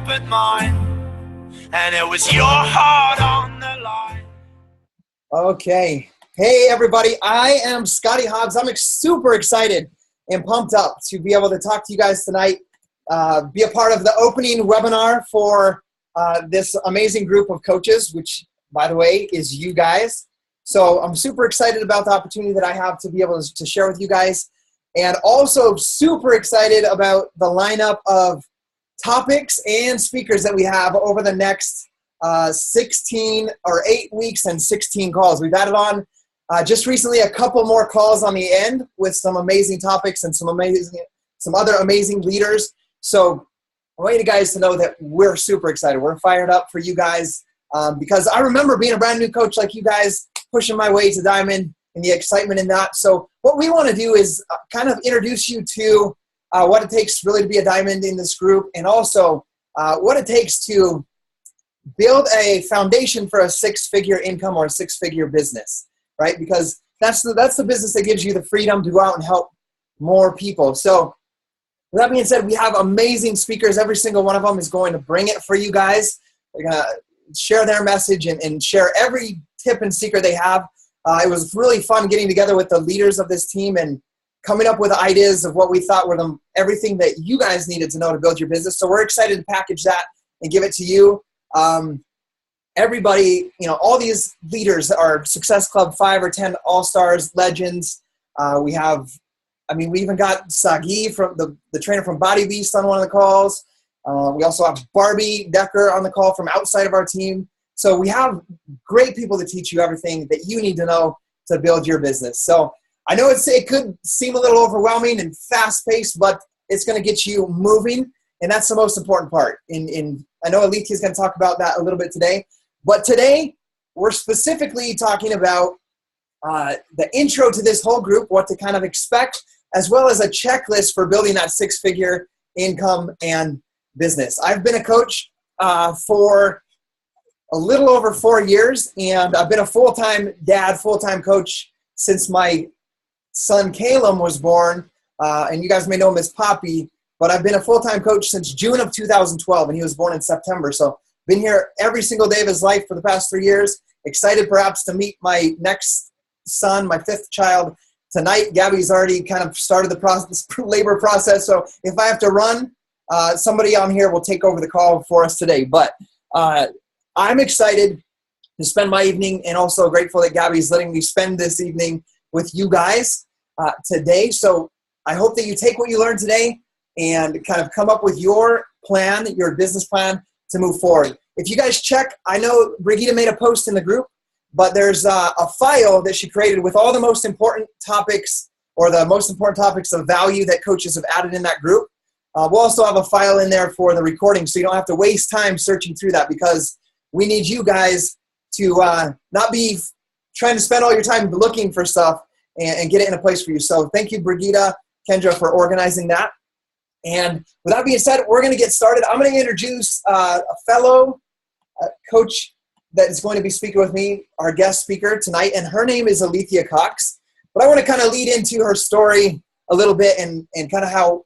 but mine, and it was your heart on the line. Okay. Hey, everybody. I am Scotty Hobbs. I'm super excited and pumped up to be able to talk to you guys tonight, be a part of the opening webinar for this amazing group of coaches, which, by the way, is you guys. So I'm super excited about the opportunity that I have to be able to share with you guys, and also super excited about the lineup of topics and speakers that we have over the next 16 or 8 weeks and 16 calls. We've added on just recently a couple more calls on the end with some amazing topics and some other amazing leaders. So I want you guys to know that we're super excited. We're fired up for you guys because I remember being a brand new coach like you guys, pushing my way to Diamond and the excitement in that. So what we want to do is kind of introduce you to what it takes really to be a Diamond in this group, and also what it takes to build a foundation for a six-figure income or a six-figure business, right? Because that's the business that gives you the freedom to go out and help more people. So with that being said, we have amazing speakers. Every single one of them is going to bring it for you guys. They're going to share their message and share every tip and secret they have. It was really fun getting together with the leaders of this team and coming up with ideas of what we thought were everything that you guys needed to know to build your business. So we're excited to package that and give it to you. Everybody, all these leaders are Success Club 5 or 10 all-stars, legends. We even got Sagi, from the trainer from Body Beast, on one of the calls. We also have Barbie Decker on the call from outside of our team. So we have great people to teach you everything that you need to know to build your business. So I know it could seem a little overwhelming and fast-paced, but it's going to get you moving, and that's the most important part. I know Alethea is going to talk about that a little bit today, but today we're specifically talking about the intro to this whole group, what to kind of expect, as well as a checklist for building that six-figure income and business. I've been a coach for a little over 4 years, and I've been a full-time dad, full-time coach since my son Caleb was born, and you guys may know him as Poppy, but I've been a full-time coach since June of 2012, and he was born in September. So been here every single day of his life for the past 3 years. Excited perhaps to meet my next son, my fifth child, tonight. Gabby's already kind of started the labor process, so if I have to run, somebody on here will take over the call for us today. But I'm excited to spend my evening, and also grateful that Gabby's letting me spend this evening with you guys today. So I hope that you take what you learned today and kind of come up with your plan, your business plan to move forward. If you guys check, I know Brigitte made a post in the group, but there's a file that she created with all the most important topics, or the most important topics of value that coaches have added in that group. We'll also have a file in there for the recording, so you don't have to waste time searching through that, because we need you guys to not be trying to spend all your time looking for stuff and get it in a place for you. So thank you, Brigitte, Kendra, for organizing that. And with that being said, we're going to get started. I'm going to introduce a fellow coach that is going to be speaking with me, our guest speaker tonight, and her name is Alethea Cox. But I want to kind of lead into her story a little bit and kind of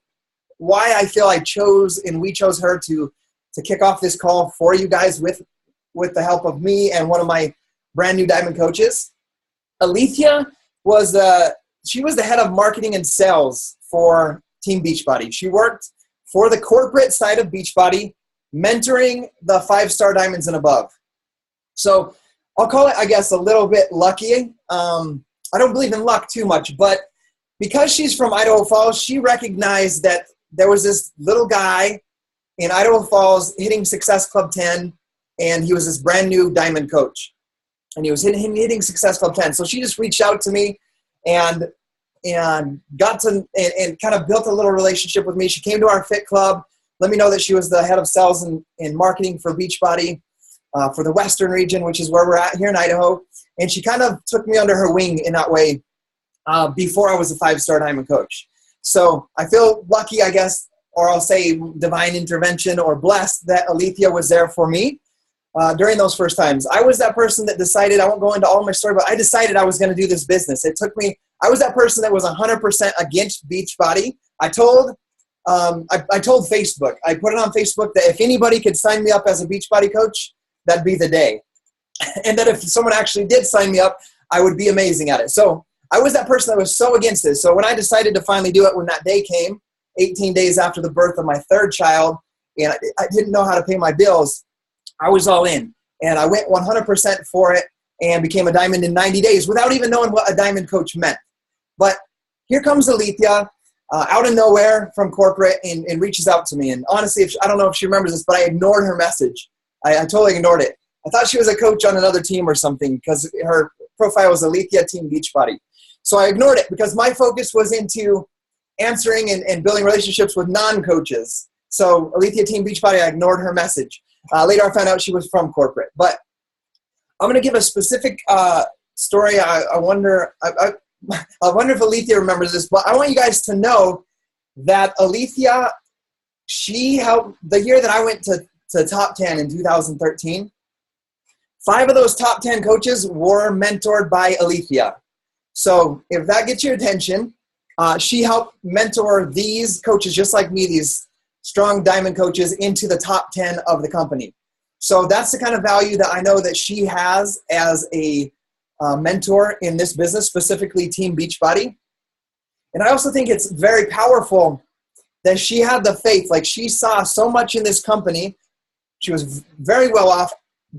why I feel we chose her to kick off this call for you guys with the help of me and one of my brand new Diamond coaches. Alethea was the head of marketing and sales for Team Beachbody. She worked for the corporate side of Beachbody, mentoring the 5-star diamonds and above. So I'll call it, I guess, a little bit lucky. I don't believe in luck too much, but because she's from Idaho Falls, she recognized that there was this little guy in Idaho Falls hitting Success Club 10, and he was this brand new Diamond coach. And he was hitting Success Club 10. So she just reached out to me and got to and kind of built a little relationship with me. She came to our Fit Club, let me know that she was the head of sales and marketing for Beachbody for the Western region, which is where we're at here in Idaho. And she kind of took me under her wing in that way before I was a 5-star Diamond coach. So I feel lucky, I guess, or I'll say divine intervention or blessed that Alethea was there for me during those first times. I was that person that decided, I won't go into all my story, but I decided I was going to do this business. I was that person that was 100% against Beachbody. I told I told Facebook, I put it on Facebook that if anybody could sign me up as a Beachbody coach, that'd be the day. And that if someone actually did sign me up, I would be amazing at it. So I was that person that was so against it. So when I decided to finally do it, when that day came, 18 days after the birth of my third child, and I didn't know how to pay my bills, I was all in. And I went 100% for it and became a diamond in 90 days without even knowing what a diamond coach meant. But here comes Alethea out of nowhere from corporate and reaches out to me. And honestly, I don't know if she remembers this, but I ignored her message. I totally ignored it. I thought she was a coach on another team or something because her profile was Alethea Team Beachbody. So I ignored it because my focus was into answering and building relationships with non-coaches. So Alethea Team Beachbody, I ignored her message. Later I found out she was from corporate. But I'm going to give a specific story. I wonder if Alethea remembers this, but I want you guys to know that Alethea, she helped the year that I went to top 10 in 2013. 5 of those top 10 coaches were mentored by Alethea. So if that gets your attention, she helped mentor these coaches just like me, these strong diamond coaches, into the top 10 of the company. So that's the kind of value that I know that she has as a mentor in this business, specifically Team Beachbody. And I also think it's very powerful that she had the faith. Like, she saw so much in this company. She was very well off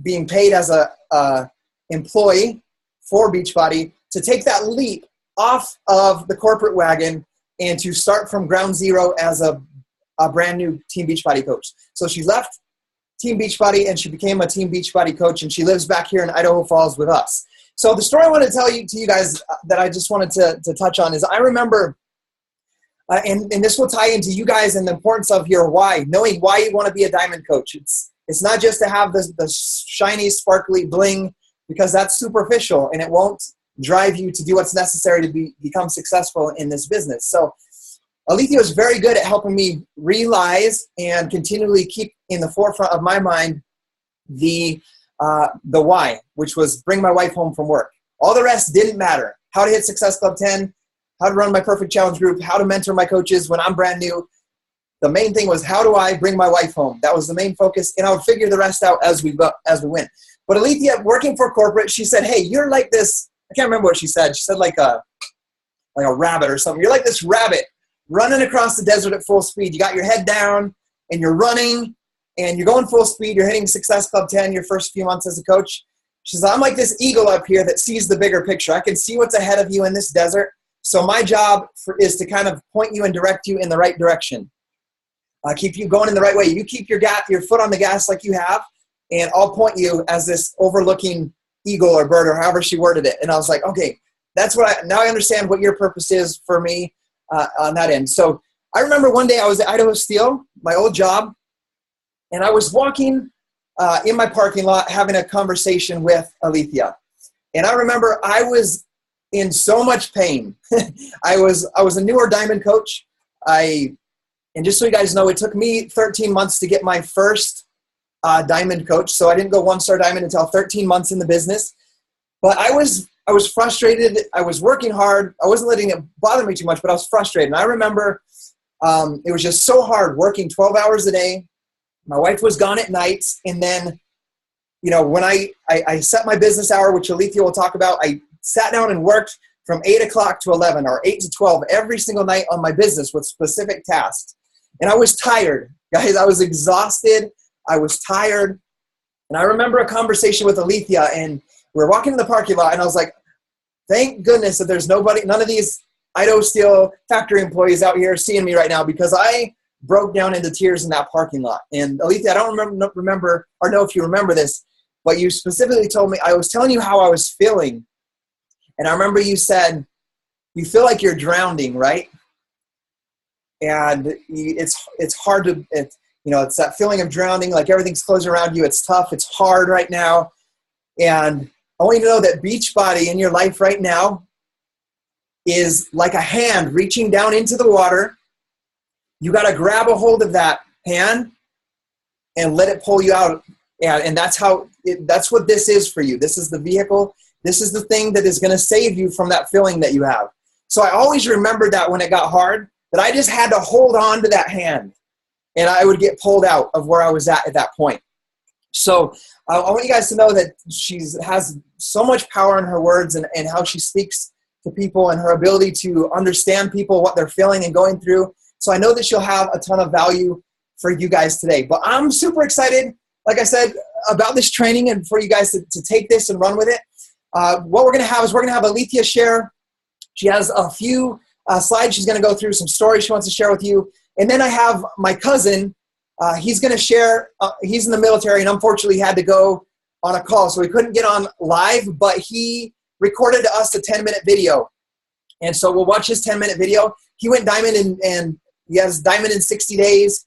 being paid as a employee for Beachbody, to take that leap off of the corporate wagon and to start from ground zero as a brand new Team Beachbody coach. So she left Team Beachbody and she became a Team Beachbody coach, and she lives back here in Idaho Falls with us. So the story I want to tell you guys that I just wanted to touch on is, I remember, and this will tie into you guys and the importance of your why, knowing why you want to be a diamond coach. It's not just to have the shiny, sparkly bling, because that's superficial and it won't drive you to do what's necessary to become successful in this business. So Alethea was very good at helping me realize and continually keep in the forefront of my mind the why, which was bring my wife home from work. All the rest didn't matter. How to hit Success Club 10, how to run my Perfect Challenge group, how to mentor my coaches when I'm brand new. The main thing was, how do I bring my wife home? That was the main focus, and I would figure the rest out as we went. But Alethea, working for corporate, she said, hey, you're like this, I can't remember what she said. She said like a rabbit or something. You're like this rabbit running across the desert at full speed. You got your head down and you're running and you're going full speed. You're hitting Success Club 10 your first few months as a coach. She says, I'm like this eagle up here that sees the bigger picture. I can see what's ahead of you in this desert. So my job is to kind of point you and direct you in the right direction. Keep you going in the right way. You keep your foot on the gas like you have, and I'll point you as this overlooking eagle or bird, or however she worded it. And I was like, okay, now I understand what your purpose is for me on that end. So I remember one day I was at Idaho Steel, my old job, and I was walking in my parking lot having a conversation with Alethea. And I remember I was in so much pain. I was a newer diamond coach. And just so you guys know, it took me 13 months to get my first diamond coach. So I didn't go 1-star diamond until 13 months in the business. But I was frustrated. I was working hard. I wasn't letting it bother me too much, but I was frustrated. And I remember it was just so hard working 12 hours a day. My wife was gone at nights. And then, when I set my business hour, which Alethea will talk about, I sat down and worked from 8 o'clock to 11 or 8 to 12 every single night on my business with specific tasks. And I was tired, guys. I was exhausted. I was tired. And I remember a conversation with Alethea, and we were walking in the parking lot, and I was like, thank goodness that there's none of these Idaho Steel factory employees out here seeing me right now, because I broke down into tears in that parking lot. And Alethea, I don't remember or know if you remember this, but you specifically told me, I was telling you how I was feeling. And I remember you said, you feel like you're drowning, right? And it's hard to, it's that feeling of drowning, like everything's closing around you. It's tough. It's hard right now. And I want you to know that Beachbody in your life right now is like a hand reaching down into the water. You got to grab a hold of that hand and let it pull you out. And that's what this is for you. This is the vehicle. This is the thing that is going to save you from that feeling that you have. So I always remembered that when it got hard. that I just had to hold on to that hand, and I would get pulled out of where I was at that point. So I want you guys to know that she has so much power in her words and how she speaks to people and her ability to understand people, what they're feeling and going through. So I know that she'll have a ton of value for you guys today. But I'm super excited, like I said, about this training and for you guys to take this and run with it. What we're going to have is we're going to have Alethea share. She has a few slides she's going to go through, some stories she wants to share with you. And then I have my cousin. He's going to share. He's in the military and unfortunately had to go on a call, so he couldn't get on live, but he recorded us a 10-minute video. And so we'll watch his 10-minute video. He went diamond and he has diamond in 60 days.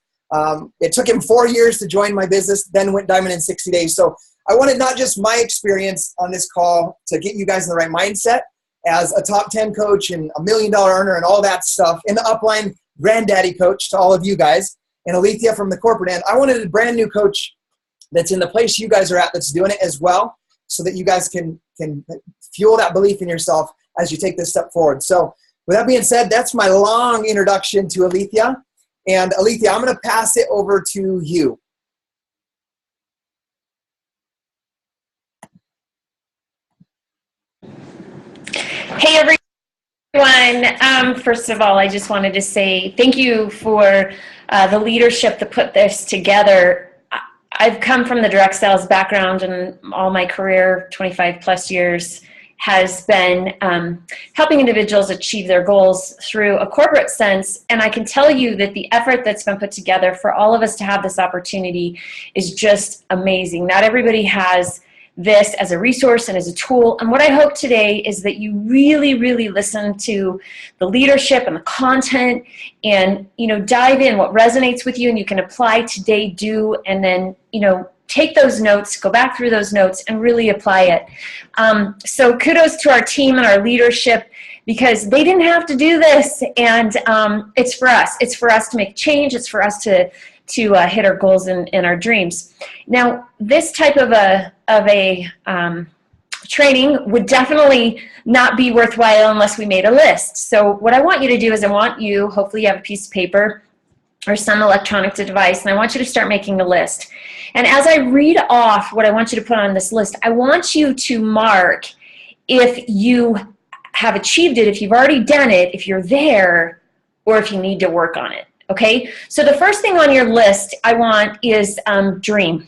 It took him 4 years to join my business, then went diamond in 60 days. So I wanted not just my experience on this call to get you guys in the right mindset as a top 10 coach and $1 million earner and all that stuff, in the upline granddaddy coach to all of you guys, and Alethea from the corporate end. I wanted a brand new coach that's in the place you guys are at that's doing it as well, so that you guys can fuel that belief in yourself as you take this step forward. So with that being said, that's my long introduction to Alethea. And Alethea, I'm going to pass it over to you. Hey, everyone. First of all, I just wanted to say thank you for the leadership to put this together. I've come from the direct sales background, and all my career, 25 plus years, has been helping individuals achieve their goals through a corporate sense. And I can tell you that the effort that's been put together for all of us to have this opportunity is just amazing. Not everybody has this as a resource and as a tool. And what I hope today is that you really, really listen to the leadership and the content and, dive in what resonates with you, and you can apply today, do, and then, take those notes, go back through those notes and really apply it. So kudos to our team and our leadership, because they didn't have to do this. And it's for us. It's for us to make change. It's for us to hit our goals and our dreams. Now, this type of a training would definitely not be worthwhile unless we made a list. So what I want you to do is hopefully you have a piece of paper or some electronic device, and I want you to start making a list. And as I read off what I want you to put on this list, I want you to mark if you have achieved it, if you've already done it, if you're there, or if you need to work on it. Okay, so the first thing on your list I want is dream.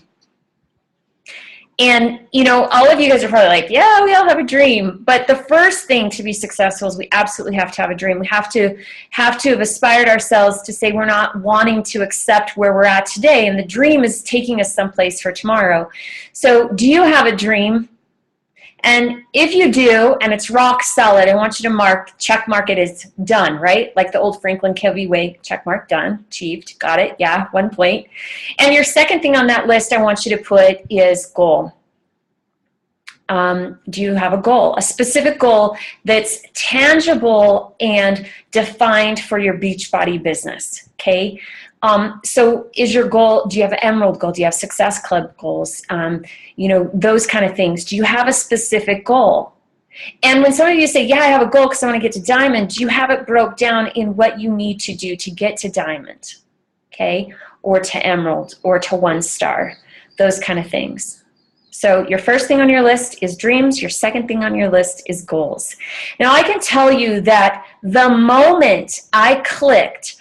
And, all of you guys are probably like, yeah, we all have a dream. But the first thing to be successful is we absolutely have to have a dream. We have to have aspired ourselves to say we're not wanting to accept where we're at today. And the dream is taking us someplace for tomorrow. So do you have a dream? And if you do, and it's rock solid, I want you to check mark it as done, right? Like the old Franklin Covey way, check mark, done, achieved, got it, yeah, 1 point. And your second thing on that list I want you to put is goal. Do you have a goal, a specific goal that's tangible and defined for your Beachbody business, okay? So is your goal, do you have an Emerald goal? Do you have Success Club goals? Those kind of things. Do you have a specific goal? And when some of you say, yeah, I have a goal because I want to get to Diamond, do you have it broke down in what you need to do to get to Diamond, okay? Or to Emerald, or to 1 star, those kind of things. So your first thing on your list is dreams. Your second thing on your list is goals. Now I can tell you that the moment I clicked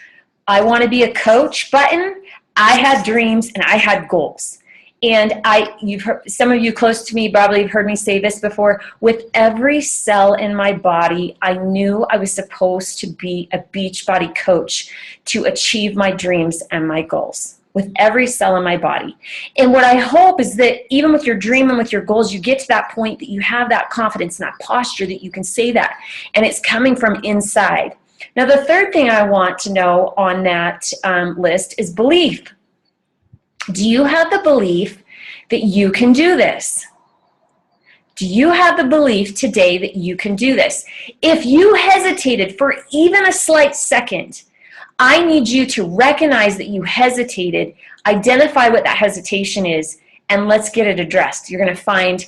I want to be a coach button, I had dreams and I had goals. And you've heard, some of you close to me probably have heard me say this before, with every cell in my body, I knew I was supposed to be a Beachbody coach to achieve my dreams and my goals. With every cell in my body. And what I hope is that even with your dream and with your goals, you get to that point that you have that confidence and that posture that you can say that. And it's coming from inside. Now, the third thing I want to know on that list is belief. Do you have the belief that you can do this? Do you have the belief today that you can do this? If you hesitated for even a slight second, I need you to recognize that you hesitated, identify what that hesitation is, and let's get it addressed. You're going to find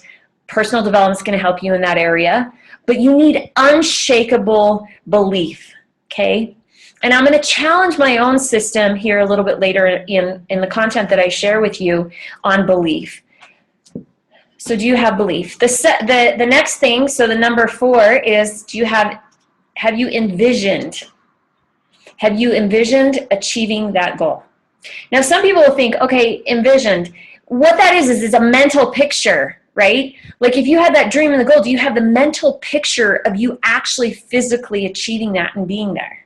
personal development is going to help you in that area, but you need unshakable belief, okay? And I'm going to challenge my own system here a little bit later in the content that I share with you on belief. So do you have belief? The next thing, so the number 4 is, have you envisioned? Have you envisioned achieving that goal? Now, some people will think, okay, envisioned. What that is a mental picture, right? Like if you had that dream and the goal, do you have the mental picture of you actually physically achieving that and being there?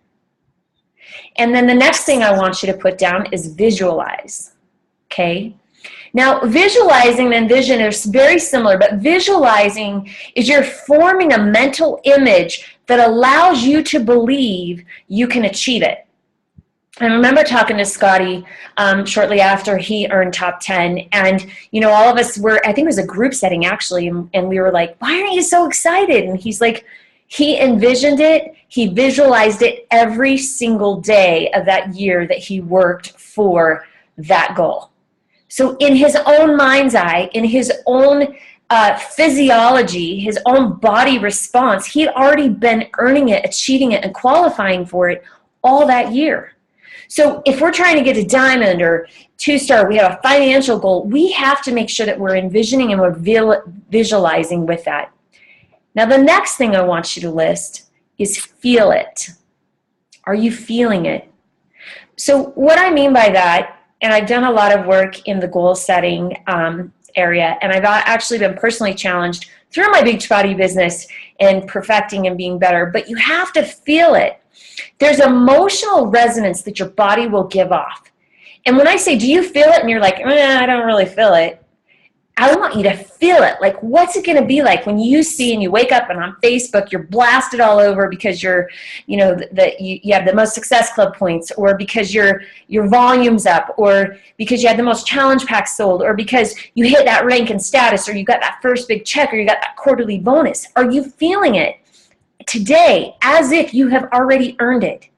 And then the next thing I want you to put down is visualize, okay? Now, visualizing and vision are very similar, but visualizing is you're forming a mental image that allows you to believe you can achieve it. I remember talking to Scotty shortly after he earned top 10, and all of us were, I think it was a group setting actually, and we were like, why aren't you so excited? And he's like, he envisioned it, he visualized it every single day of that year that he worked for that goal. So in his own mind's eye, in his own physiology, his own body response, he'd already been earning it, achieving it, and qualifying for it all that year. So if we're trying to get a diamond or 2-star, we have a financial goal, we have to make sure that we're envisioning and we're visualizing with that. Now the next thing I want you to list is feel it. Are you feeling it? So what I mean by that, and I've done a lot of work in the goal setting area, and I've actually been personally challenged through my Beachbody business and perfecting and being better, but you have to feel it. There's emotional resonance that your body will give off. And when I say, do you feel it? And you're like, I don't really feel it. I want you to feel it. Like, what's it going to be like when you see and you wake up and on Facebook, you're blasted all over because you're, you have the most Success Club points, or because your volume's up, or because you had the most challenge packs sold, or because you hit that rank and status, or you got that first big check, or you got that quarterly bonus. Are you feeling it today as if you have already earned it?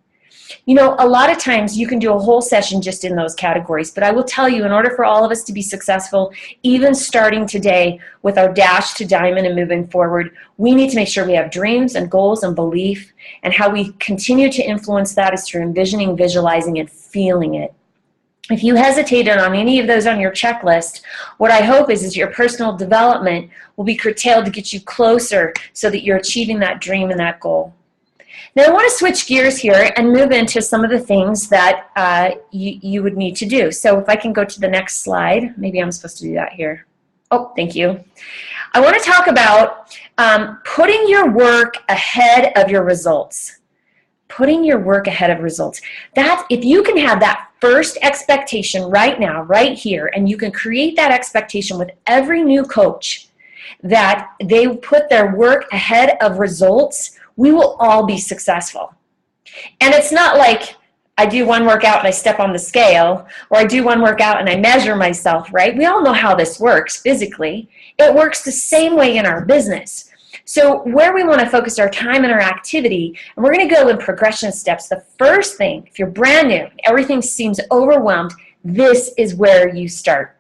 A lot of times you can do a whole session just in those categories, but I will tell you, in order for all of us to be successful, even starting today with our dash to diamond and moving forward, we need to make sure we have dreams and goals and belief, and how we continue to influence that is through envisioning, visualizing, and feeling it. If you hesitated on any of those on your checklist, what I hope is your personal development will be curtailed to get you closer so that you're achieving that dream and that goal. Now I want to switch gears here and move into some of the things that you would need to do. So if I can go to the next slide, maybe I'm supposed to do that here. Oh, thank you. I want to talk about putting your work ahead of your results. Putting your work ahead of results. That, if you can have that first expectation right now, right here, and you can create that expectation with every new coach, that they put their work ahead of results, we will all be successful. And it's not like I do one workout and I step on the scale, or I do one workout and I measure myself, right? We all know how this works physically. It works the same way in our business. So where we want to focus our time and our activity, and we're going to go in progression steps. The first thing, if you're brand new, everything seems overwhelmed, this is where you start.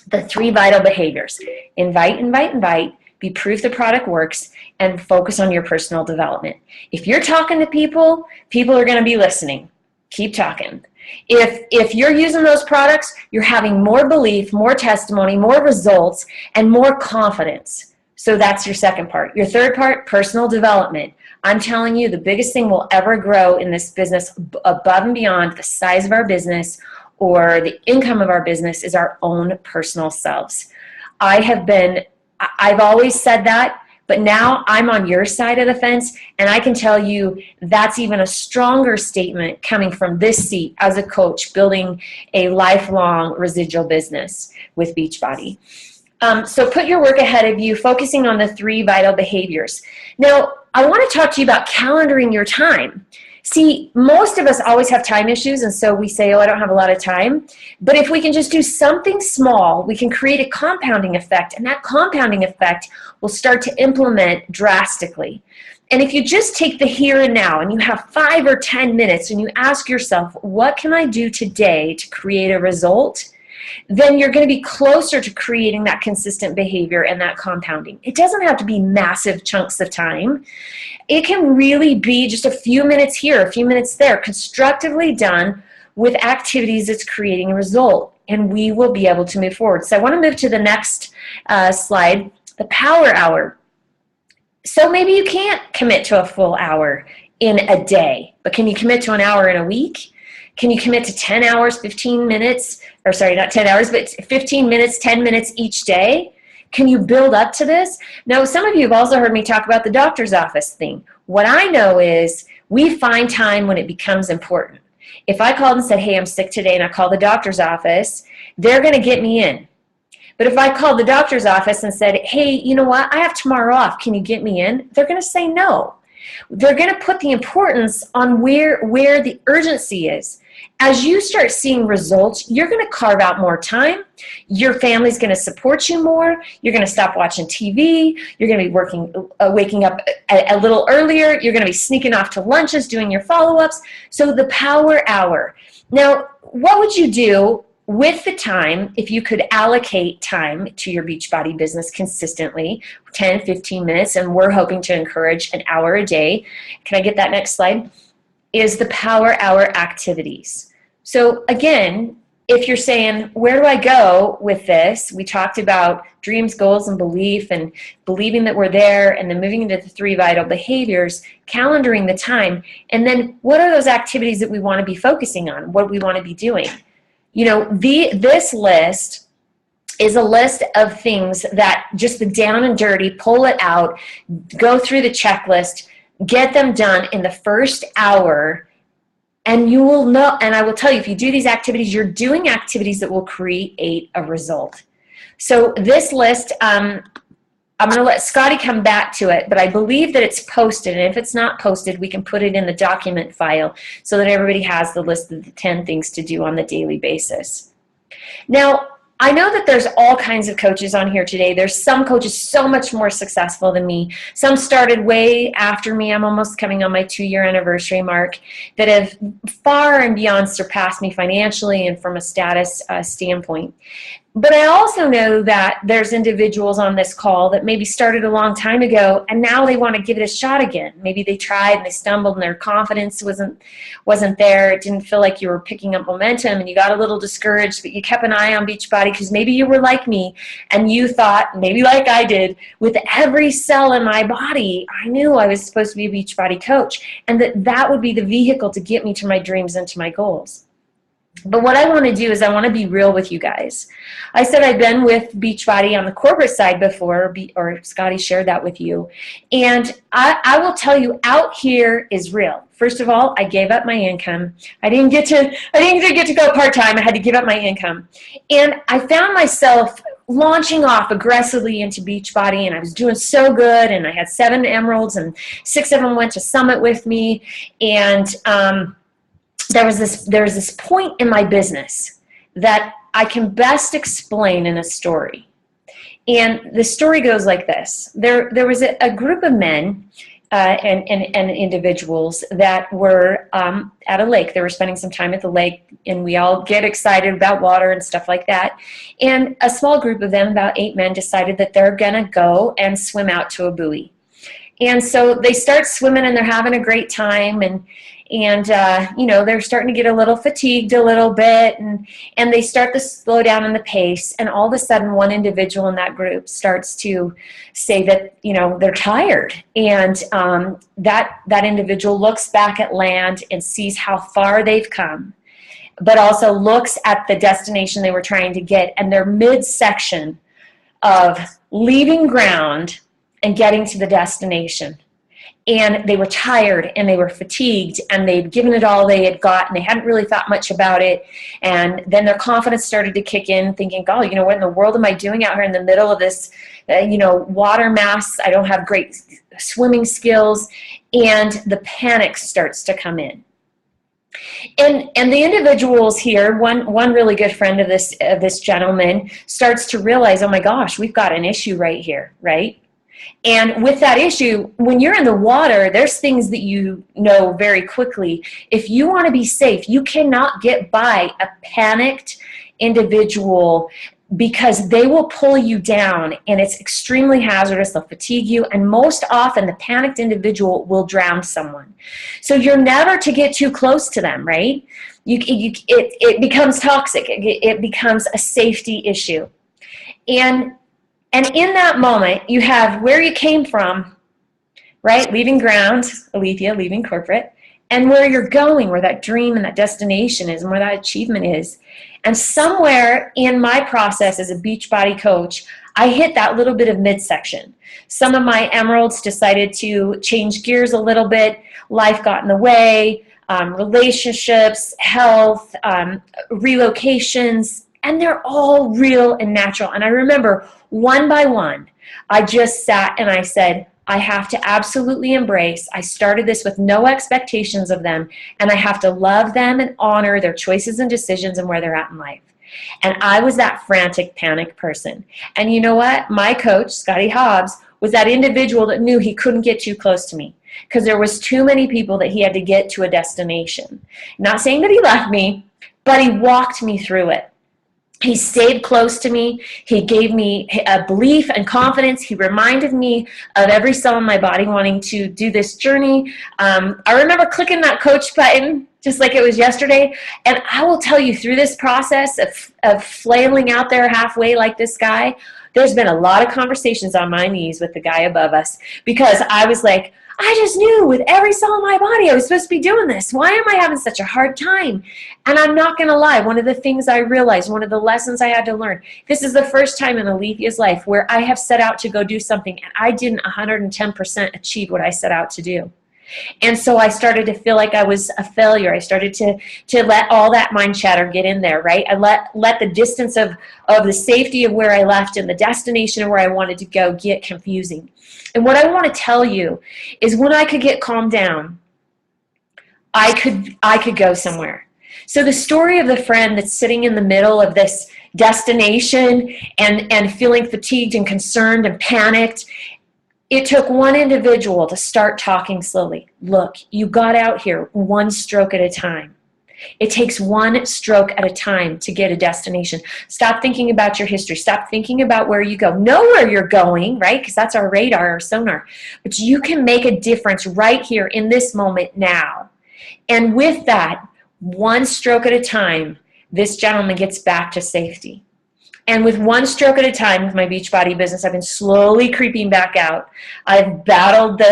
The 3 vital behaviors. Invite, invite, invite. Be proof the product works, and focus on your personal development. If you're talking to people, people are going to be listening. Keep talking. If you're using those products, you're having more belief, more testimony, more results, and more confidence. So that's your second part. Your third part, personal development. I'm telling you, the biggest thing we'll ever grow in this business, above and beyond the size of our business or the income of our business, is our own personal selves. I've always said that, but now I'm on your side of the fence, and I can tell you that's even a stronger statement coming from this seat as a coach building a lifelong residual business with Beachbody. So put your work ahead of you, focusing on the 3 vital behaviors. Now, I want to talk to you about calendaring your time. See, most of us always have time issues, and so we say, oh, I don't have a lot of time. But if we can just do something small, we can create a compounding effect, and that compounding effect will start to implement drastically. And if you just take the here and now, and you have 5 or 10 minutes, and you ask yourself, what can I do today to create a result? then you're going to be closer to creating that consistent behavior and that compounding. It doesn't have to be massive chunks of time. It can really be just a few minutes here, a few minutes there, constructively done with activities that's creating a result, and we will be able to move forward. So I want to move to the next slide, the power hour. So maybe you can't commit to a full hour in a day, but can you commit to an hour in a week? Can you commit to 10 hours, 15 minutes, or sorry, not 10 hours, but 15 minutes, 10 minutes each day? Can you build up to this? Now, some of you have also heard me talk about the doctor's office thing. What I know is we find time when it becomes important. If I called and said, hey, I'm sick today, and I call the doctor's office, they're going to get me in. But if I called the doctor's office and said, hey, you know what, I have tomorrow off, can you get me in? They're going to say no. They're going to put the importance on where the urgency is. As you start seeing results, you're going to carve out more time. Your family's going to support you more. You're going to stop watching TV. You're going to be waking up a little earlier. You're going to be sneaking off to lunches, doing your follow-ups. So the power hour. Now, what would you do with the time if you could allocate time to your Beachbody business consistently, 10, 15 minutes, and we're hoping to encourage an hour a day. Can I get that next slide? Is the power hour activities. So again, if you're saying, where do I go with this? We talked about dreams, goals, and belief, and believing that we're there, and then moving into the 3 vital behaviors, calendaring the time, and then what are those activities that we want to be focusing on, what we want to be doing? You know, this list is a list of things that just the down and dirty, pull it out, go through the checklist, get them done in the first hour, and you will know, and I will tell you, if you do these activities, you're doing activities that will create a result. So this list, I'm going to let Scotty come back to it, but I believe that it's posted, and if it's not posted, we can put it in the document file so that everybody has the list of the 10 things to do on the daily basis. Now, I know that there's all kinds of coaches on here today. There's some coaches so much more successful than me. Some started way after me. I'm almost coming on my 2-year anniversary mark, that have far and beyond surpassed me financially and from a status standpoint. But I also know that there's individuals on this call that maybe started a long time ago and now they want to give it a shot again. Maybe they tried and they stumbled and their confidence wasn't there. It didn't feel like you were picking up momentum and you got a little discouraged, but you kept an eye on Beachbody because maybe you were like me and you thought, maybe like I did, with every cell in my body, I knew I was supposed to be a Beachbody coach and that would be the vehicle to get me to my dreams and to my goals. But what I want to do is I want to be real with you guys. I said I've been with Beachbody on the corporate side before, or Scotty shared that with you. And I will tell you, out here is real. First of all, I gave up my income. I didn't get to go part-time. I had to give up my income. And I found myself launching off aggressively into Beachbody, and I was doing so good, and I had 7 emeralds, and 6 of them went to Summit with me. And there was this point in my business that I can best explain in a story. And the story goes like this. There was a group of men and individuals that were at a lake. They were spending some time at the lake, and we all get excited about water and stuff like that. And a small group of them, about 8 men, decided that they're going to go and swim out to a buoy. And so they start swimming, and they're having a great time, and you know, they're starting to get a little fatigued a little bit, and they start to slow down in the pace, and all of a sudden one individual in that group starts to say that, you know, they're tired, and that individual looks back at land and sees how far they've come, but also looks at the destination they were trying to get, and they're midsection of leaving ground and getting to the destination. And they were tired and they were fatigued and they'd given it all they had got and they hadn't really thought much about it. And then their confidence started to kick in, thinking, oh, you know, what in the world am I doing out here in the middle of this, you know, water mass? I don't have great swimming skills. And the panic starts to come in. And the individuals here, one really good friend of this gentleman starts to realize, oh my gosh, we've got an issue right here, right? And with that issue, when you're in the water, there's things that you know very quickly. If you want to be safe, you cannot get by a panicked individual, because they will pull you down, and it's extremely hazardous. They'll fatigue you, and most often the panicked individual will drown someone. So you're never to get too close to them, right? It becomes toxic. It becomes a safety issue. And in that moment, you have where you came from, right? Leaving ground, Alethea, leaving corporate, and where you're going, where that dream and that destination is, and where that achievement is. And somewhere in my process as a Beachbody coach, I hit that little bit of midsection. Some of my emeralds decided to change gears a little bit. Life got in the way, relationships, health, relocations, and they're all real and natural. And I remember one by one, I just sat and I said, I have to absolutely embrace. I started this with no expectations of them, and I have to love them and honor their choices and decisions and where they're at in life. And I was that frantic, panic person. And you know what? My coach, Scotty Hobbs, was that individual that knew he couldn't get too close to me because there was too many people that he had to get to a destination. Not saying that he left me, but he walked me through it. He stayed close to me. He gave me a belief and confidence. He reminded me of every cell in my body wanting to do this journey. I remember clicking that coach button just like it was yesterday. And I will tell you, through this process of flailing out there halfway like this guy, there's been a lot of conversations on my knees with the guy above us, because I was like, I just knew with every cell in my body I was supposed to be doing this. Why am I having such a hard time? And I'm not going to lie. One of the things I realized, one of the lessons I had to learn, this is the first time in Alethea's life where I have set out to go do something and I didn't 110% achieve what I set out to do. And so I started to feel like I was a failure. I started to let all that mind chatter get in there, right? I let the distance of the safety of where I left and the destination of where I wanted to go get confusing. And what I want to tell you is when I could get calmed down, I could go somewhere. So the story of the friend that's sitting in the middle of this destination and feeling fatigued and concerned and panicked, it took one individual to start talking slowly. Look, you got out here one stroke at a time. It takes one stroke at a time to get a destination. Stop thinking about your history. Stop thinking about where you go. Know where you're going, right? Because that's our radar, our sonar. But you can make a difference right here in this moment now. And with that, one stroke at a time, this gentleman gets back to safety. And with one stroke at a time with my Beachbody business, I've been slowly creeping back out. I've battled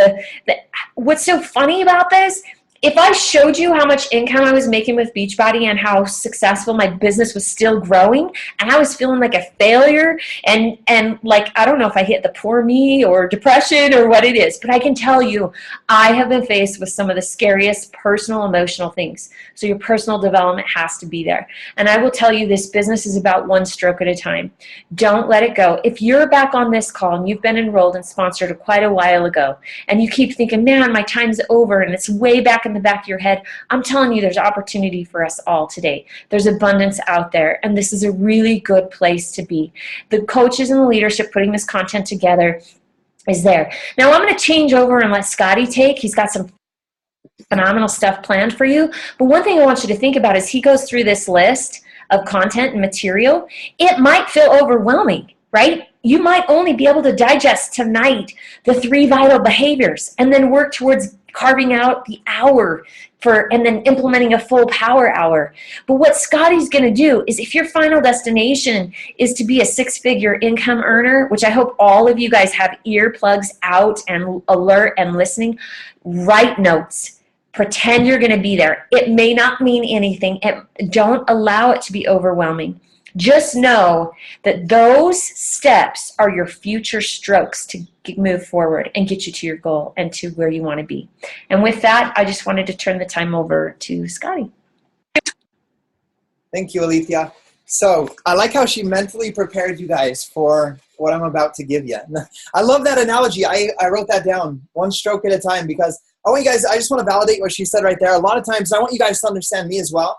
what's so funny about this, if I showed you how much income I was making with Beachbody and how successful my business was still growing, and I was feeling like a failure and like, I don't know if I hit the poor me or depression or what it is, but I can tell you I have been faced with some of the scariest personal, emotional things. So your personal development has to be there. And I will tell you, this business is about one stroke at a time. Don't let it go. If you're back on this call and you've been enrolled and sponsored quite a while ago, and you keep thinking, man, my time's over, and it's way back in the back of your head, I'm telling you, there's opportunity for us all today. There's abundance out there, and this is a really good place to be. The coaches and the leadership putting this content together is there. Now I'm going to change over and let Scotty take. He's got some phenomenal stuff planned for you. But one thing I want you to think about is he goes through this list of content and material. It might feel overwhelming, right? You might only be able to digest tonight the 3 vital behaviors and then work towards carving out the hour and then implementing a full power hour. But what Scotty's going to do is, if your final destination is to be a 6-figure income earner, which I hope all of you guys have earplugs out and alert and listening, write notes. Pretend you're going to be there. It may not mean anything. Don't allow it to be overwhelming. Just know that those steps are your future strokes to move forward and get you to your goal and to where you want to be. And with that, I just wanted to turn the time over to Scotty. Thank you, Alethea. So I like how she mentally prepared you guys for what I'm about to give you. I love that analogy. I wrote that down, one stroke at a time, because I just want to validate what she said right there. A lot of times I want you guys to understand me as well.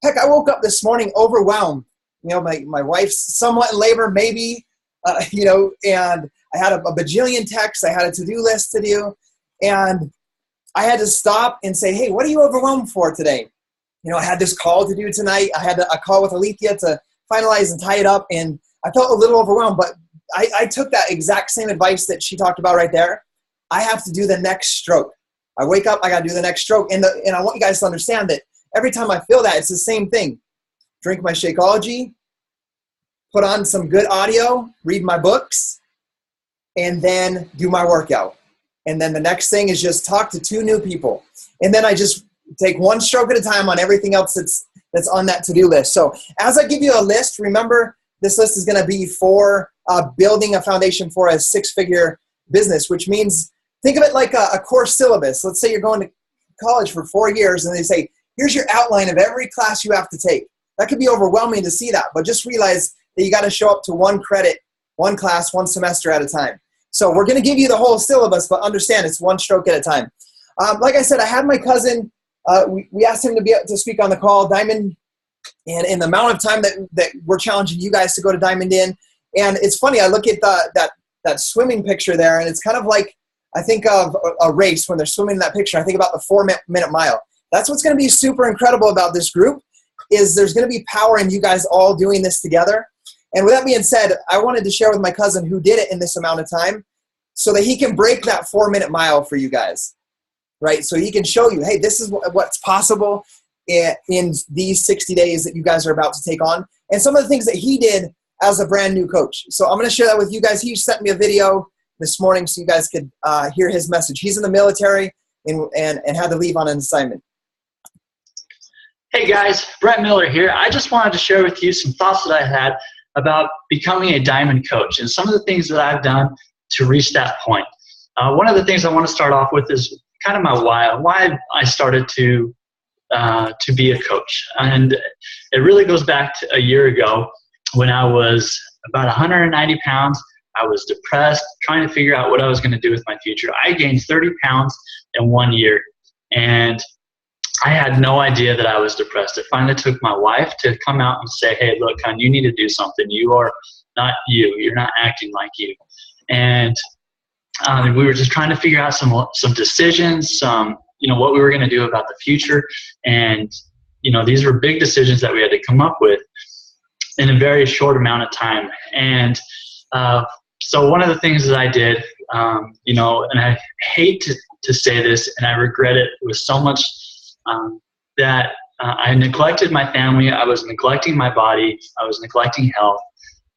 Heck, I woke up this morning overwhelmed. You know, my wife's somewhat in labor, maybe, and I had a bajillion texts. I had a to-do list to do, and I had to stop and say, hey, what are you overwhelmed for today? You know, I had this call to do tonight. I had a call with Alethea to finalize and tie it up. And I felt a little overwhelmed, but I took that exact same advice that she talked about right there. I have to do the next stroke. I wake up, I got to do the next stroke. And I want you guys to understand that every time I feel that, it's the same thing. Drink my Shakeology, put on some good audio, read my books, and then do my workout. And then the next thing is just talk to 2 new people. And then I just take one stroke at a time on everything else that's on that to-do list. So as I give you a list, remember this list is going to be for building a foundation for a 6-figure business, which means think of it like a course syllabus. Let's say you're going to college for 4 years and they say, here's your outline of every class you have to take. That could be overwhelming to see that, but just realize that you got to show up to 1 credit, 1 class, 1 semester at a time. So we're going to give you the whole syllabus, but understand it's 1 stroke at a time. Like I said, I had my cousin, we asked him to be able to speak on the call, Diamond, and in the amount of time that we're challenging you guys to go to Diamond in. And it's funny, I look at that swimming picture there, and it's kind of like, I think of a race when they're swimming in that picture. I think about the 4-minute mile. That's what's going to be super incredible about this group is there's going to be power in you guys all doing this together. And with that being said, I wanted to share with my cousin who did it in this amount of time so that he can break that 4-minute mile for you guys, right? So he can show you, hey, this is what's possible in these 60 days that you guys are about to take on. And some of the things that he did as a brand new coach. So I'm going to share that with you guys. He sent me a video this morning so you guys could hear his message. He's in the military and had to leave on an assignment. Hey guys, Brett Miller here. I just wanted to share with you some thoughts that I had about becoming a diamond coach and some of the things that I've done to reach that point. One of the things I want to start off with is kind of my why I started to be a coach. And it really goes back to a year ago when I was about 190 pounds. I was depressed, trying to figure out what I was going to do with my future. I gained 30 pounds in 1 year, and I had no idea that I was depressed. It finally took my wife to come out and say, hey, look, hon, you need to do something. You are not you. You're not acting like you. And we were just trying to figure out some decisions, what we were going to do about the future. And, these were big decisions that we had to come up with in a very short amount of time. And so one of the things that I did, and I hate to say this, and I regret it with so much, that I neglected my family. I was neglecting my body. I was neglecting health.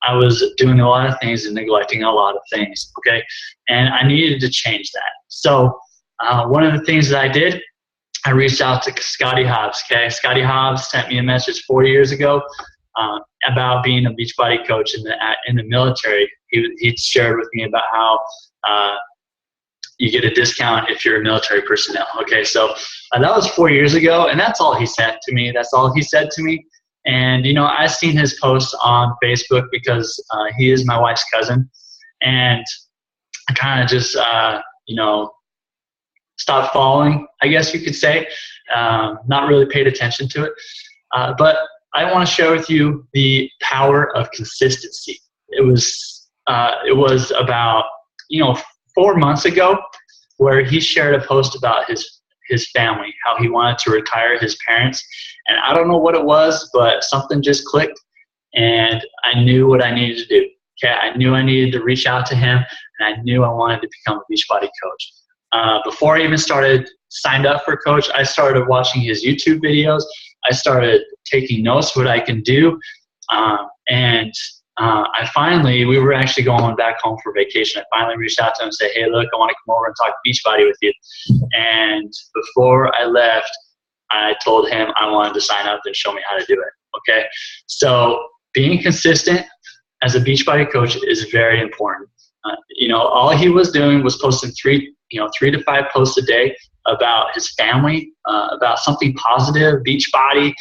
I was doing a lot of things and neglecting a lot of things, okay? And I needed to change that. So one of the things that I did, I reached out to Scotty Hobbs, okay? Scotty Hobbs sent me a message 4 years ago about being a Beachbody coach in the military. He shared with me about how you get a discount if you're a military personnel. Okay, so that was 4 years ago, and that's all he sent to me. That's all he said to me. And, I seen his posts on Facebook because he is my wife's cousin. And I kind of just, stopped following, I guess you could say. Not really paid attention to it. But I want to share with you the power of consistency. It was about, 4 months ago where he shared a post about his family, how he wanted to retire his parents. And I don't know what it was, but something just clicked and I knew what I needed to do. Okay, I knew I needed to reach out to him and I knew I wanted to become a Beachbody coach. Before I even signed up for coach, I started watching his YouTube videos. I started taking notes what I can do. We were actually going back home for vacation. I finally reached out to him and said, hey, look, I want to come over and talk Beachbody with you. And before I left, I told him I wanted to sign up and show me how to do it. Okay. So being consistent as a Beachbody coach is very important. All he was doing was posting 3 to 5 posts a day about his family, about something positive, Beachbody,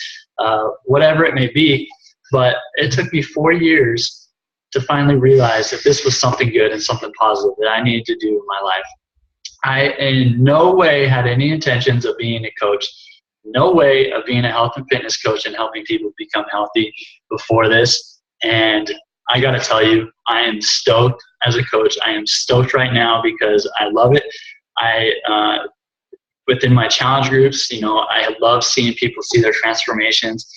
whatever it may be. But it took me 4 years to finally realize that this was something good and something positive that I needed to do in my life. I in no way had any intentions of being a coach, no way of being a health and fitness coach and helping people become healthy before this. And I got to tell you, I am stoked as a coach. I am stoked right now because I love it. Within my challenge groups, I love seeing people see their transformations.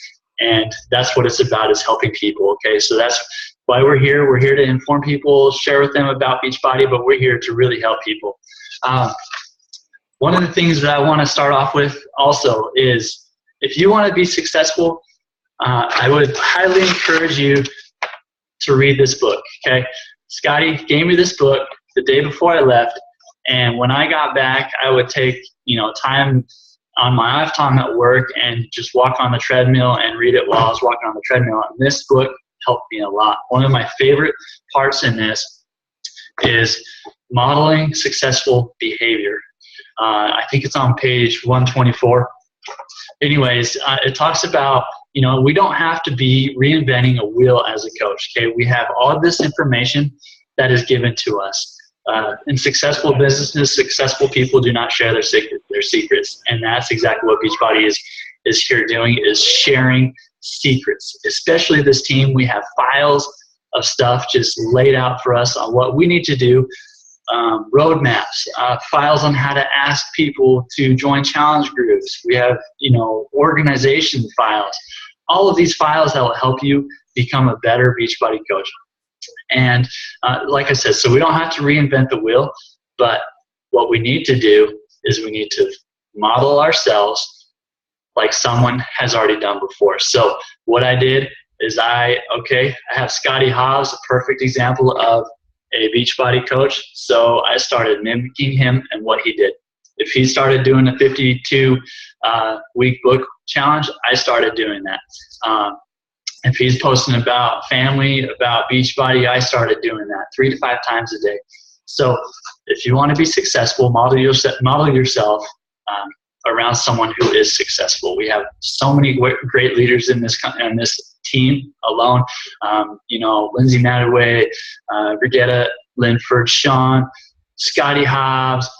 And that's what it's about, is helping people. Okay, so that's why we're here. We're here to inform people, share with them about Beachbody, but we're here to really help people. One of the things that I want to start off with also is, if you want to be successful, I would highly encourage you to read this book. Okay, Scotty gave me this book the day before I left, and when I got back, I would take time on my off time at work and just walk on the treadmill and read it while I was walking on the treadmill. And this book helped me a lot. One of my favorite parts in this is modeling successful behavior. I think it's on page 124. Anyways, it talks about, we don't have to be reinventing a wheel as a coach. Okay, we have all of this information that is given to us. In successful businesses, successful people do not share their secrets, and that's exactly what Beachbody is here doing, is sharing secrets. Especially this team, we have files of stuff just laid out for us on what we need to do. Roadmaps, files on how to ask people to join challenge groups. We have, organization files. All of these files that will help you become a better Beachbody coach. And like I said, so we don't have to reinvent the wheel, but what we need to do is we need to model ourselves like someone has already done before. So what I did is I have Scotty Hobbs, a perfect example of a Beachbody coach. So I started mimicking him and what he did. If he started doing a 52 week book challenge, I started doing that. If he's posting about family, about Beachbody, I started doing that 3 to 5 times a day. So if you want to be successful, model yourself around someone who is successful. We have so many great leaders in this team alone. Lindsay Madaway, Brigitta Linford, Sean, Scotty Hobbs,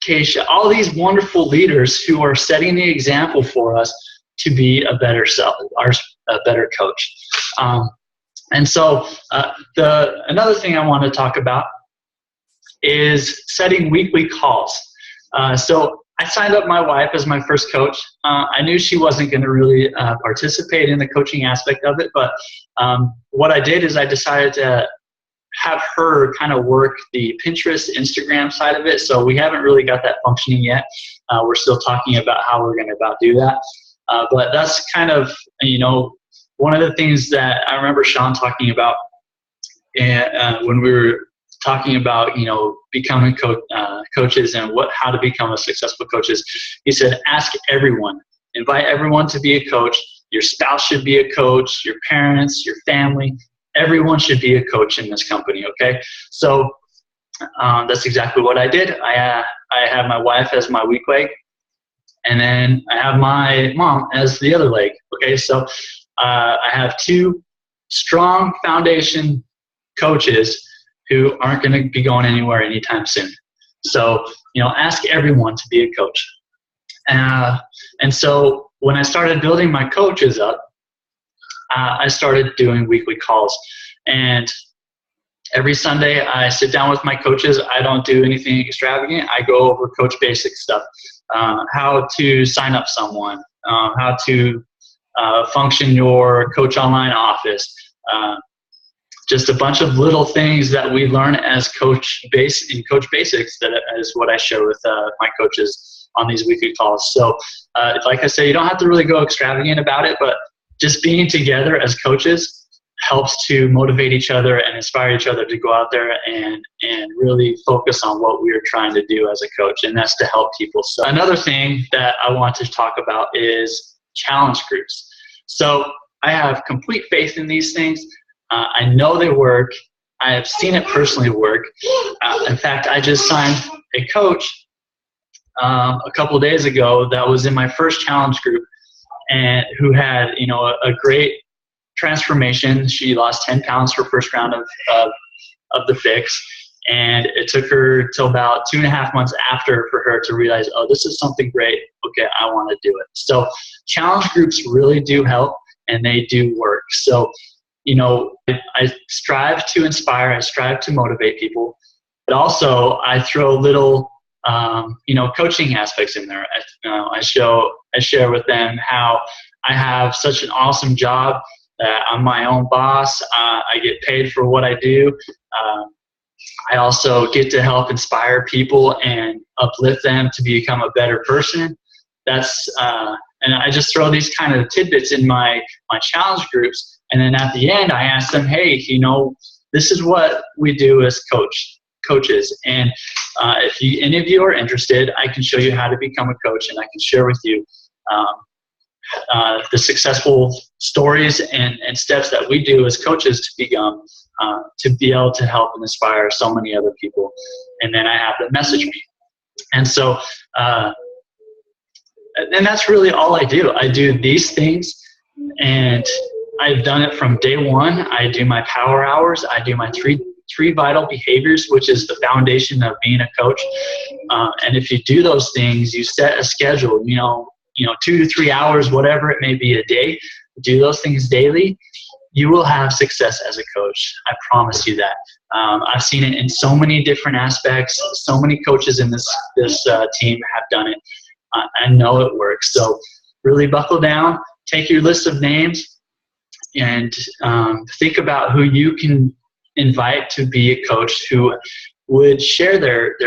Keisha, all these wonderful leaders who are setting the example for us to be a better coach. And so another thing I want to talk about is setting weekly calls. So I signed up my wife as my first coach. I knew she wasn't going to really participate in the coaching aspect of it, but what I did is I decided to have her kind of work the Pinterest, Instagram side of it. So we haven't really got that functioning yet. We're still talking about how we're going to do that. But that's kind of, one of the things that I remember Sean talking about when we were talking about, becoming coaches and how to become a successful coaches. He said, ask everyone, invite everyone to be a coach. Your spouse should be a coach, your parents, your family, everyone should be a coach in this company. Okay. So that's exactly what I did. I have my wife as my weak leg, and then I have my mom as the other leg. Okay. So I have 2 strong foundation coaches who aren't going to be going anywhere anytime soon. So, ask everyone to be a coach. And so when I started building my coaches up, I started doing weekly calls. And every Sunday I sit down with my coaches. I don't do anything extravagant. I go over coach basic stuff, how to sign up someone, how to function your coach online office, just a bunch of little things that we learn as coach basics. That is what I share with my coaches on these weekly calls. So like I say, you don't have to really go extravagant about it, but just being together as coaches helps to motivate each other and inspire each other to go out there and really focus on what we are trying to do as a coach, and that's to help people. So another thing that I want to talk about is challenge groups. So I have complete faith in these things. I know they work. I have seen it personally work. In fact, I just signed a coach a couple of days ago that was in my first challenge group, and who had a great transformation. She lost 10 pounds her first round of the fix, and it took her till about 2.5 months after for her to realize, oh, this is something great. Okay, I want to do it. So challenge groups really do help, and they do work. So I strive to inspire, I strive to motivate people, but also I throw little, coaching aspects in there. I share with them how I have such an awesome job that I'm my own boss. I get paid for what I do. I also get to help inspire people and uplift them to become a better person. And I just throw these kind of tidbits in my challenge groups. And then at the end, I ask them, hey, this is what we do as coaches. And if any of you are interested, I can show you how to become a coach, and I can share with you the successful stories and steps that we do as coaches to become, to be able to help and inspire so many other people. And then I have them message me. And so, and that's really all I do. I do these things, and I've done it from day one. I do my power hours. I do my three vital behaviors, which is the foundation of being a coach. And if you do those things, you set a schedule, 2 to 3 hours, whatever it may be a day, do those things daily, you will have success as a coach. I promise you that. I've seen it in so many different aspects. So many coaches in this team have done it. I know it works. So really buckle down, take your list of names, and think about who you can invite to be a coach who would share their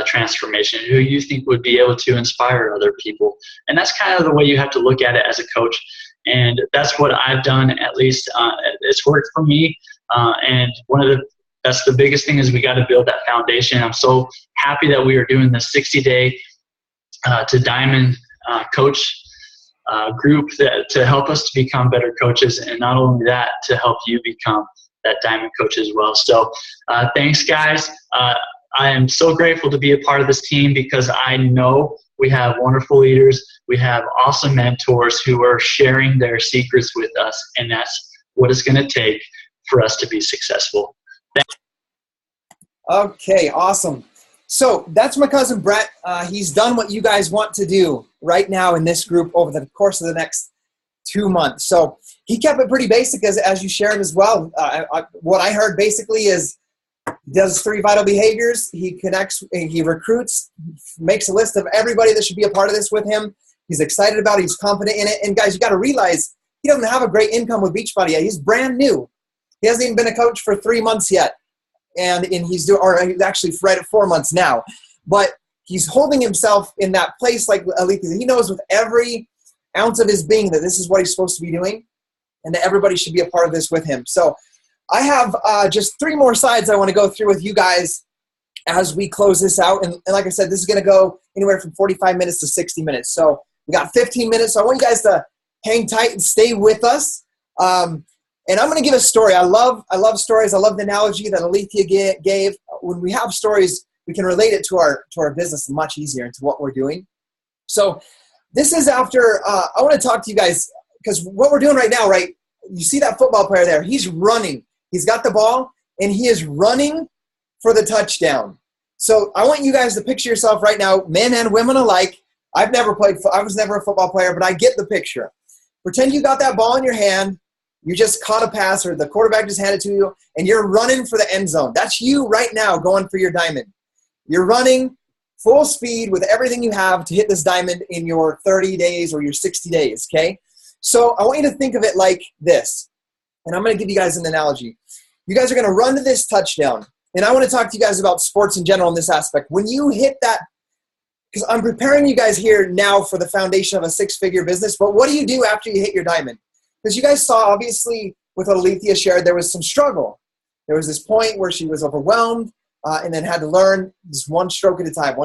transformation, who you think would be able to inspire other people. And that's kind of the way you have to look at it as a coach. And that's what I've done, at least. It's worked for me. And that's the biggest thing, is we got to build that foundation. I'm so happy that we are doing the 60-day to Diamond coach group to help us to become better coaches. And not only that, to help you become that Diamond coach as well. So thanks, guys. I am so grateful to be a part of this team, because I know we have wonderful leaders. We have awesome mentors who are sharing their secrets with us, and that's what it's going to take for us to be successful. Okay, awesome. So that's my cousin Brett. He's done what you guys want to do right now in this group over the course of the next 2 months. So he kept it pretty basic, as you shared as well. What I heard basically is, he does 3 vital behaviors. He connects, he recruits, makes a list of everybody that should be a part of this with him. He's excited about it. He's confident in it. And guys, you got to realize he doesn't have a great income with Beachbody yet. He's brand new. He hasn't even been a coach for 3 months yet. And he's actually right at 4 months now. But he's holding himself in that place like Alethea. He knows with every ounce of his being that this is what he's supposed to be doing, and that everybody should be a part of this with him. So I have just 3 more slides I want to go through with you guys as we close this out. And like I said, this is going to go anywhere from 45 minutes to 60 minutes. So we got 15 minutes. So I want you guys to hang tight and stay with us. And I'm going to give a story. I love stories. I love the analogy that Alethea gave. When we have stories, we can relate it to our business much easier and to what we're doing. So this is after, I want to talk to you guys, because what we're doing right now, right? You see that football player there. He's running. He's got the ball, and he is running for the touchdown. So I want you guys to picture yourself right now, men and women alike. I was never a football player, but I get the picture. Pretend you got that ball in your hand. You just caught a pass, or the quarterback just handed it to you, and you're running for the end zone. That's you right now going for your diamond. You're running full speed with everything you have to hit this diamond in your 30 days or your 60 days, okay? So I want you to think of it like this, and I'm going to give you guys an analogy. You guys are going to run to this touchdown, and I want to talk to you guys about sports in general in this aspect. When you hit that, because I'm preparing you guys here now for the foundation of a 6-figure business, but what do you do after you hit your diamond? Because you guys saw, obviously, with what Alethea shared, there was some struggle. There was this point where she was overwhelmed and then had to learn just one stroke at a time.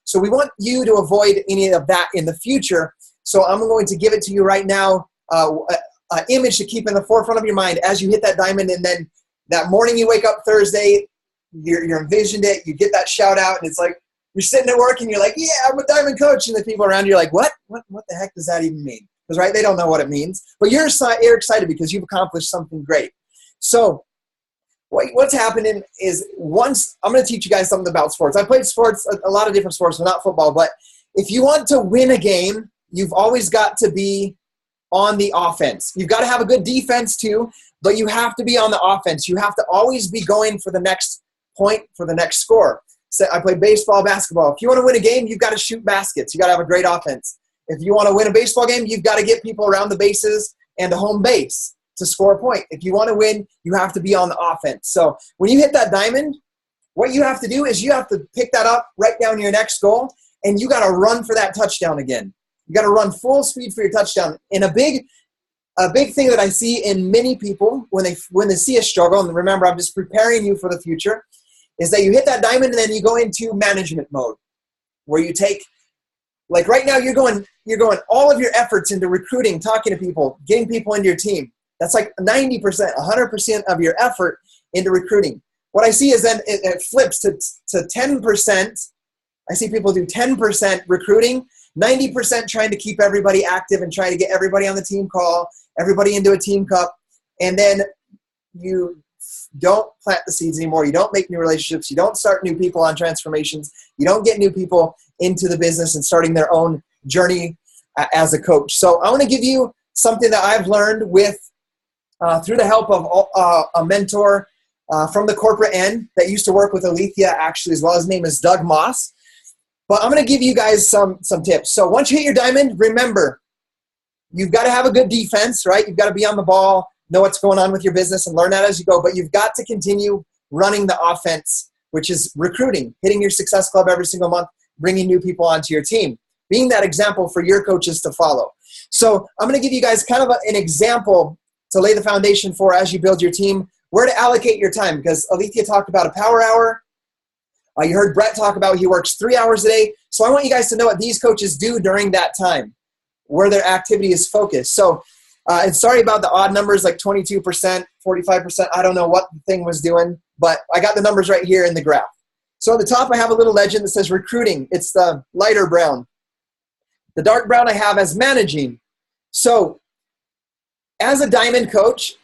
So we want you to avoid any of that in the future. So I'm going to give it to you right now, an image to keep in the forefront of your mind as you hit that diamond. And then that morning you wake up Thursday, you're envisioned it, you get that shout out, and it's like you're sitting at work and you're like, yeah, I'm a diamond coach. And the people around you are like, what the heck does that even mean? Because, right, they don't know what it means. But you're excited because you've accomplished something great. So what's happening is, once I'm going to teach you guys something about sports. I played sports, a lot of different sports, but not football. But if you want to win a game, you've always got to be on the offense. You've got to have a good defense too, but you have to be on the offense. You have to always be going for the next point, for the next score. So I played baseball, basketball. If you want to win a game, you've got to shoot baskets. You've got to have a great offense. If you want to win a baseball game, you've got to get people around the bases and the home base to score a point. If you want to win, you have to be on the offense. So when you hit that diamond, what you have to do is you have to pick that up, write down your next goal, and you got to run for that touchdown again. You got to run full speed for your touchdown. And a big thing that I see in many people when they see a struggle, and remember, I'm just preparing you for the future, is that you hit that diamond and then you go into management mode, where you take, like right now, you're going all of your efforts into recruiting, talking to people, getting people into your team. That's like 90%, 100% of your effort into recruiting. What I see is then it flips to 10%. I see people do 10% recruiting, 90% trying to keep everybody active and trying to get everybody on the team call, everybody into a team cup, and then you don't plant the seeds anymore. You don't make new relationships. You don't start new people on transformations. You don't get new people into the business and starting their own journey as a coach. So I want to give you something that I've learned with through the help of a mentor from the corporate end that used to work with Alethea actually as well. His name is Doug Moss. But I'm going to give you guys some tips. So once you hit your diamond, remember, you've got to have a good defense, right? You've got to be on the ball, know what's going on with your business, and learn that as you go. But you've got to continue running the offense, which is recruiting, hitting your success club every single month, bringing new people onto your team, being that example for your coaches to follow. So I'm going to give you guys kind of an example to lay the foundation for as you build your team, where to allocate your time. Because Alethea talked about a power hour. You heard Brett talk about he works 3 hours a day. So I want you guys to know what these coaches do during that time, where their activity is focused. So, and sorry about the odd numbers like 22%, 45%. I don't know what the thing was doing, but I got the numbers right here in the graph. So at the top, I have a little legend that says recruiting. It's the lighter brown. The dark brown I have as managing. So as a diamond coach,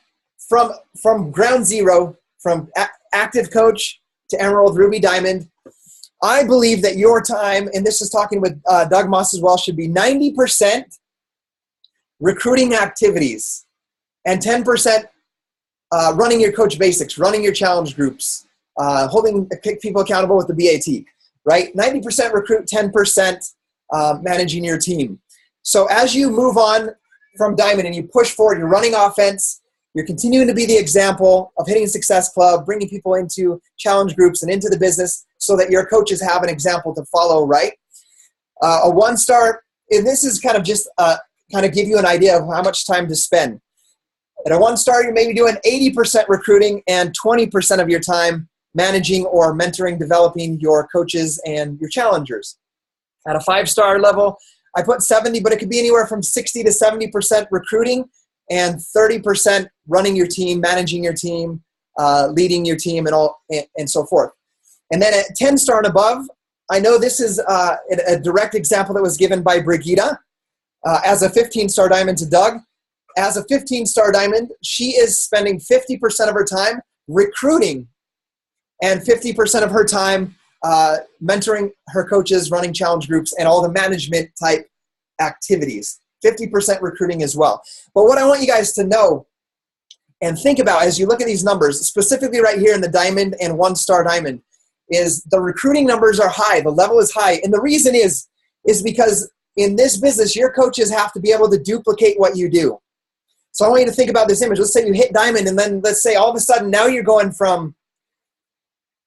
from ground zero, from active coach to Emerald, Ruby, Diamond, I believe that your time, and this is talking with Doug Moss as well, should be 90% recruiting activities and 10% running your coach basics, running your challenge groups, holding people accountable with the BAT, right? 90% recruit, 10% managing your team. So as you move on from Diamond and you push forward, you're running offense, you're continuing to be the example of hitting Success Club, bringing people into challenge groups and into the business so that your coaches have an example to follow, right? A 1-star, and this is kind of just kind of give you an idea of how much time to spend. At a 1-star, you're maybe doing 80% recruiting and 20% of your time managing or mentoring, developing your coaches and your challengers. At a 5-star level, I put 70, but it could be anywhere from 60 to 70% recruiting and 30% running your team, managing your team, leading your team, and so forth. And then at 10-star and above, I know this is a direct example that was given by Brigitte as a 15-star diamond to Doug. As a 15-star diamond, she is spending 50% of her time recruiting and 50% of her time mentoring her coaches, running challenge groups, and all the management type activities. 50% recruiting as well. But what I want you guys to know and think about as you look at these numbers, specifically right here in the diamond and 1-star diamond, is the recruiting numbers are high. The level is high. And the reason is because in this business, your coaches have to be able to duplicate what you do. So I want you to think about this image. Let's say you hit diamond, and then let's say all of a sudden now you're going from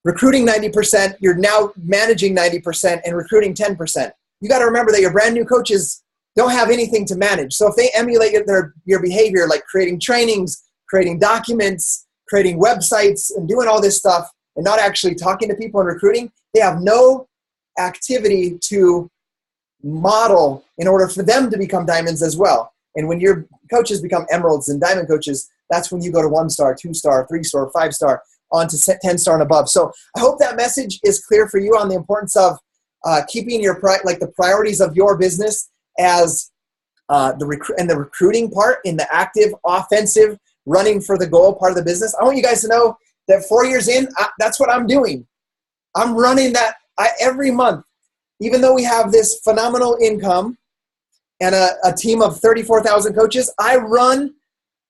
recruiting 90%, you're now managing 90% and recruiting 10%. You got to remember that your brand new coaches don't have anything to manage. So if they emulate your behavior, like creating trainings, creating documents, creating websites, and doing all this stuff, and not actually talking to people and recruiting, they have no activity to model in order for them to become diamonds as well. And when your coaches become emeralds and diamond coaches, that's when you go to 1-star, 2-star, 3-star, 5-star, on to 10-star and above. So I hope that message is clear for you on the importance of keeping your the priorities of your business as the recruiting part in the active, offensive, running for the goal part of the business. I want you guys to know that 4 years in, that's what I'm doing. I'm running that every month. Even though we have this phenomenal income and a team of 34,000 coaches, I run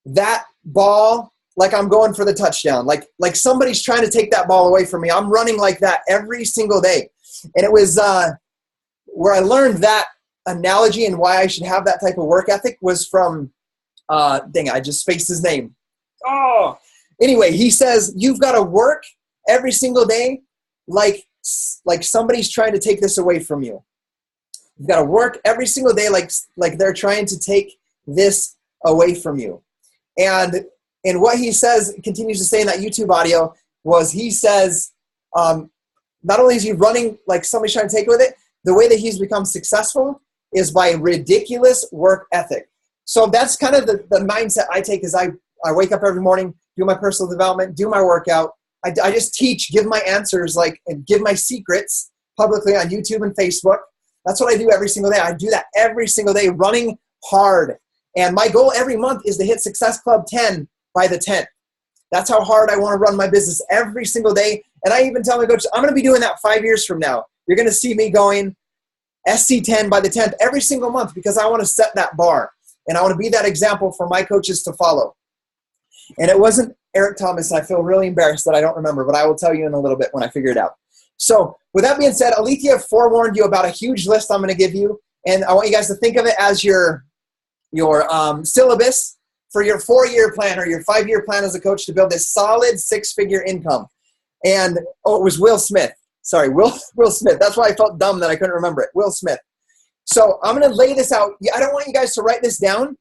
that ball like I'm going for the touchdown. Like somebody's trying to take that ball away from me. I'm running like that every single day. And it was where I learned that analogy and why I should have that type of work ethic was from, dang, I just spaced his name. Oh, anyway, he says, you've got to work every single day like somebody's trying to take this away from you. You've got to work every single day like they're trying to take this away from you. And what he says, continues to say in that YouTube audio, was he says, not only is he running like somebody's trying to take with it, the way that he's become successful is by ridiculous work ethic. So that's kind of the mindset I take. Is I wake up every morning, do my personal development, do my workout. I just teach, give my answers, and give my secrets publicly on YouTube and Facebook. That's what I do every single day. I do that every single day, running hard. And my goal every month is to hit Success Club 10 by the 10th. That's how hard I want to run my business every single day. And I even tell my coaches, I'm going to be doing that 5 years from now. You're going to see me going SC10 by the 10th every single month, because I want to set that bar. And I want to be that example for my coaches to follow. And it wasn't Eric Thomas. I feel really embarrassed that I don't remember, but I will tell you in a little bit when I figure it out. So with that being said, Alethea forewarned you about a huge list I'm going to give you. And I want you guys to think of it as your syllabus for your 4-year plan or your 5-year plan as a coach to build this solid 6-figure income. And, it was Will Smith. Sorry, Will Smith. That's why I felt dumb that I couldn't remember it. Will Smith. So I'm going to lay this out. I don't want you guys to write this down,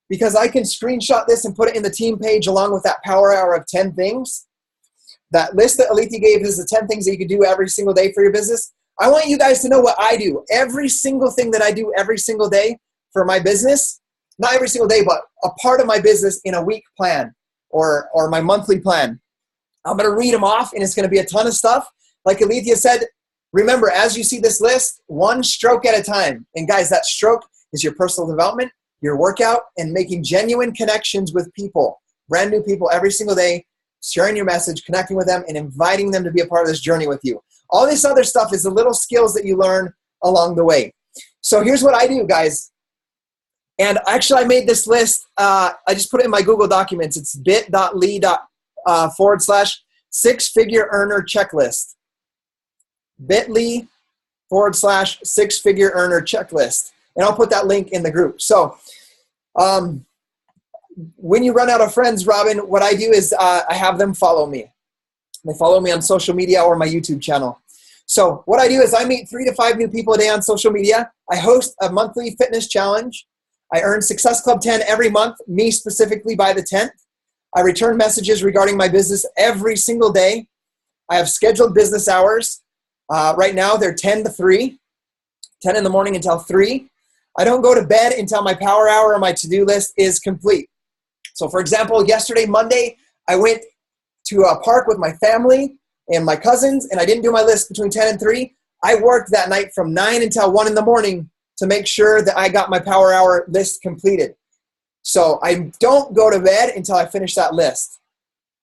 because I can screenshot this and put it in the team page along with that power hour of 10 things. That list that Alethea gave is the 10 things that you can do every single day for your business. I want you guys to know what I do. Every single thing that I do every single day for my business, not every single day, but a part of my business in a week plan or my monthly plan. I'm going to read them off, and it's going to be a ton of stuff. Like Alethea said, remember, as you see this list, one stroke at a time. And guys, that stroke is your personal development, your workout, and making genuine connections with people, brand new people every single day, sharing your message, connecting with them, and inviting them to be a part of this journey with you. All this other stuff is the little skills that you learn along the way. So here's what I do, guys. And actually, I made this list. I just put it in my Google Documents. It's bit.ly/6-figure earner checklist. bit.ly/6-figure earner checklist. And I'll put that link in the group. So when you run out of friends, Robin, what I do is I have them follow me. They follow me on social media or my YouTube channel. So what I do is I meet 3 to 5 new people a day on social media. I host a monthly fitness challenge. I earn Success Club 10 every month, me specifically by the 10th. I return messages regarding my business every single day. I have scheduled business hours. Right now, they're 10 to 3, 10 in the morning until 3. I don't go to bed until my power hour or my to-do list is complete. So for example, yesterday, Monday, I went to a park with my family and my cousins, and I didn't do my list between 10 and 3. I worked that night from 9 until 1 in the morning to make sure that I got my power hour list completed. So I don't go to bed until I finish that list.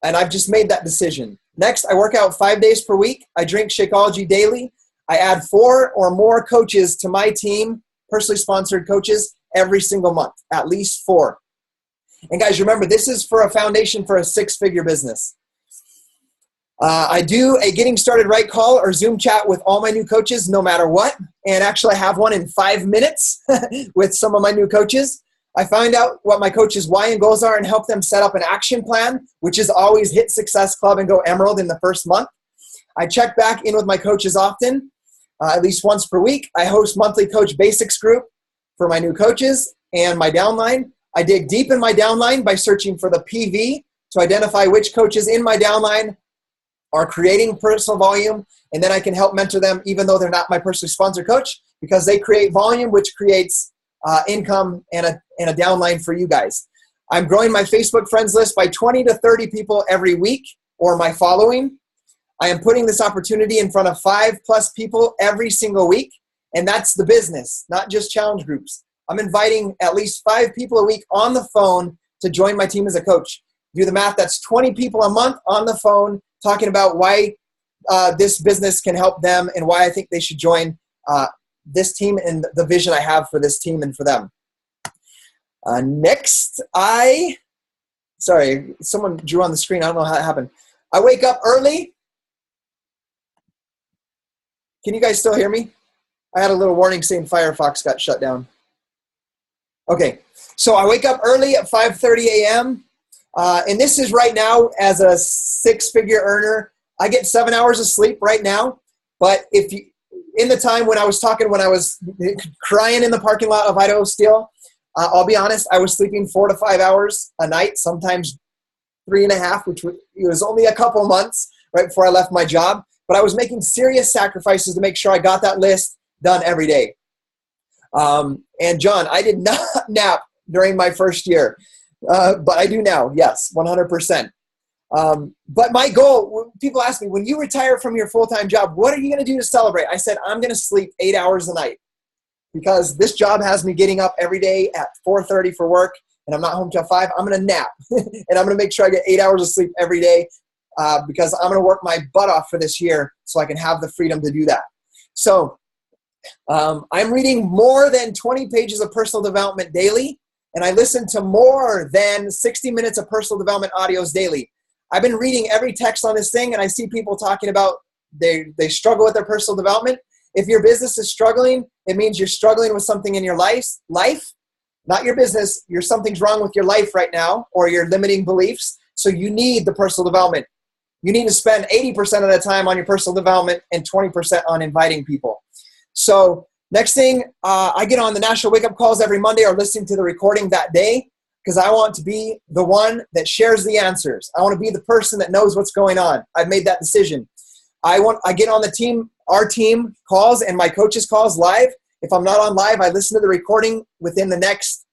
And I've just made that decision. Next, I work out 5 days per week. I drink Shakeology daily. I add 4 or more coaches to my team, personally sponsored coaches, every single month, at least 4. And guys, remember, this is for a foundation for a 6-figure business. I do a getting started right call or Zoom chat with all my new coaches, no matter what. And actually, I have one in 5 minutes with some of my new coaches. I find out what my coaches' why and goals are and help them set up an action plan, which is always hit Success Club and go Emerald in the first month. I check back in with my coaches often, at least once per week. I host monthly Coach Basics group for my new coaches and my downline. I dig deep in my downline by searching for the PV to identify which coaches in my downline are creating personal volume, and then I can help mentor them even though they're not my personally sponsored coach, because they create volume, which creates income and a downline for you guys. I'm growing my Facebook friends list by 20 to 30 people every week, or my following. I am putting this opportunity in front of 5+ people every single week, and that's the business, not just challenge groups. I'm inviting at least 5 people a week on the phone to join my team as a coach. Do the math, that's 20 people a month on the phone talking about why this business can help them and why I think they should join this team and the vision I have for this team and for them. Next, sorry, someone drew on the screen. I don't know how that happened. I wake up early. Can you guys still hear me? I had a little warning saying Firefox got shut down. Okay, so I wake up early at 5:30 a.m. And this is right now as a 6-figure earner. I get 7 hours of sleep right now. But if you, in the time when I was crying in the parking lot of Idaho Steel, I'll be honest, I was sleeping 4 to 5 hours a night, sometimes 3.5, which was only a couple months right before I left my job. But I was making serious sacrifices to make sure I got that list done every day. And John, I did not nap during my first year, but I do now. Yes, 100%. But my goal, people ask me, when you retire from your full-time job, what are you going to do to celebrate? I said, I'm going to sleep 8 hours a night because this job has me getting up every day at 4:30 for work and I'm not home till 5. I'm going to nap and I'm going to make sure I get 8 hours of sleep every day because I'm going to work my butt off for this year so I can have the freedom to do that. So I'm reading more than 20 pages of personal development daily, and I listen to more than 60 minutes of personal development audios daily. I've been reading every text on this thing, and I see people talking about they struggle with their personal development. If your business is struggling, it means you're struggling with something in your life, not your business. Something's wrong with your life right now or your limiting beliefs, so you need the personal development. You need to spend 80% of the time on your personal development and 20% on inviting people. So next thing, I get on the National Wake Up Calls every Monday or listening to the recording that day because I want to be the one that shares the answers. I want to be the person that knows what's going on. I've made that decision. I get on our team calls and my coaches calls live. If I'm not on live, I listen to the recording within the next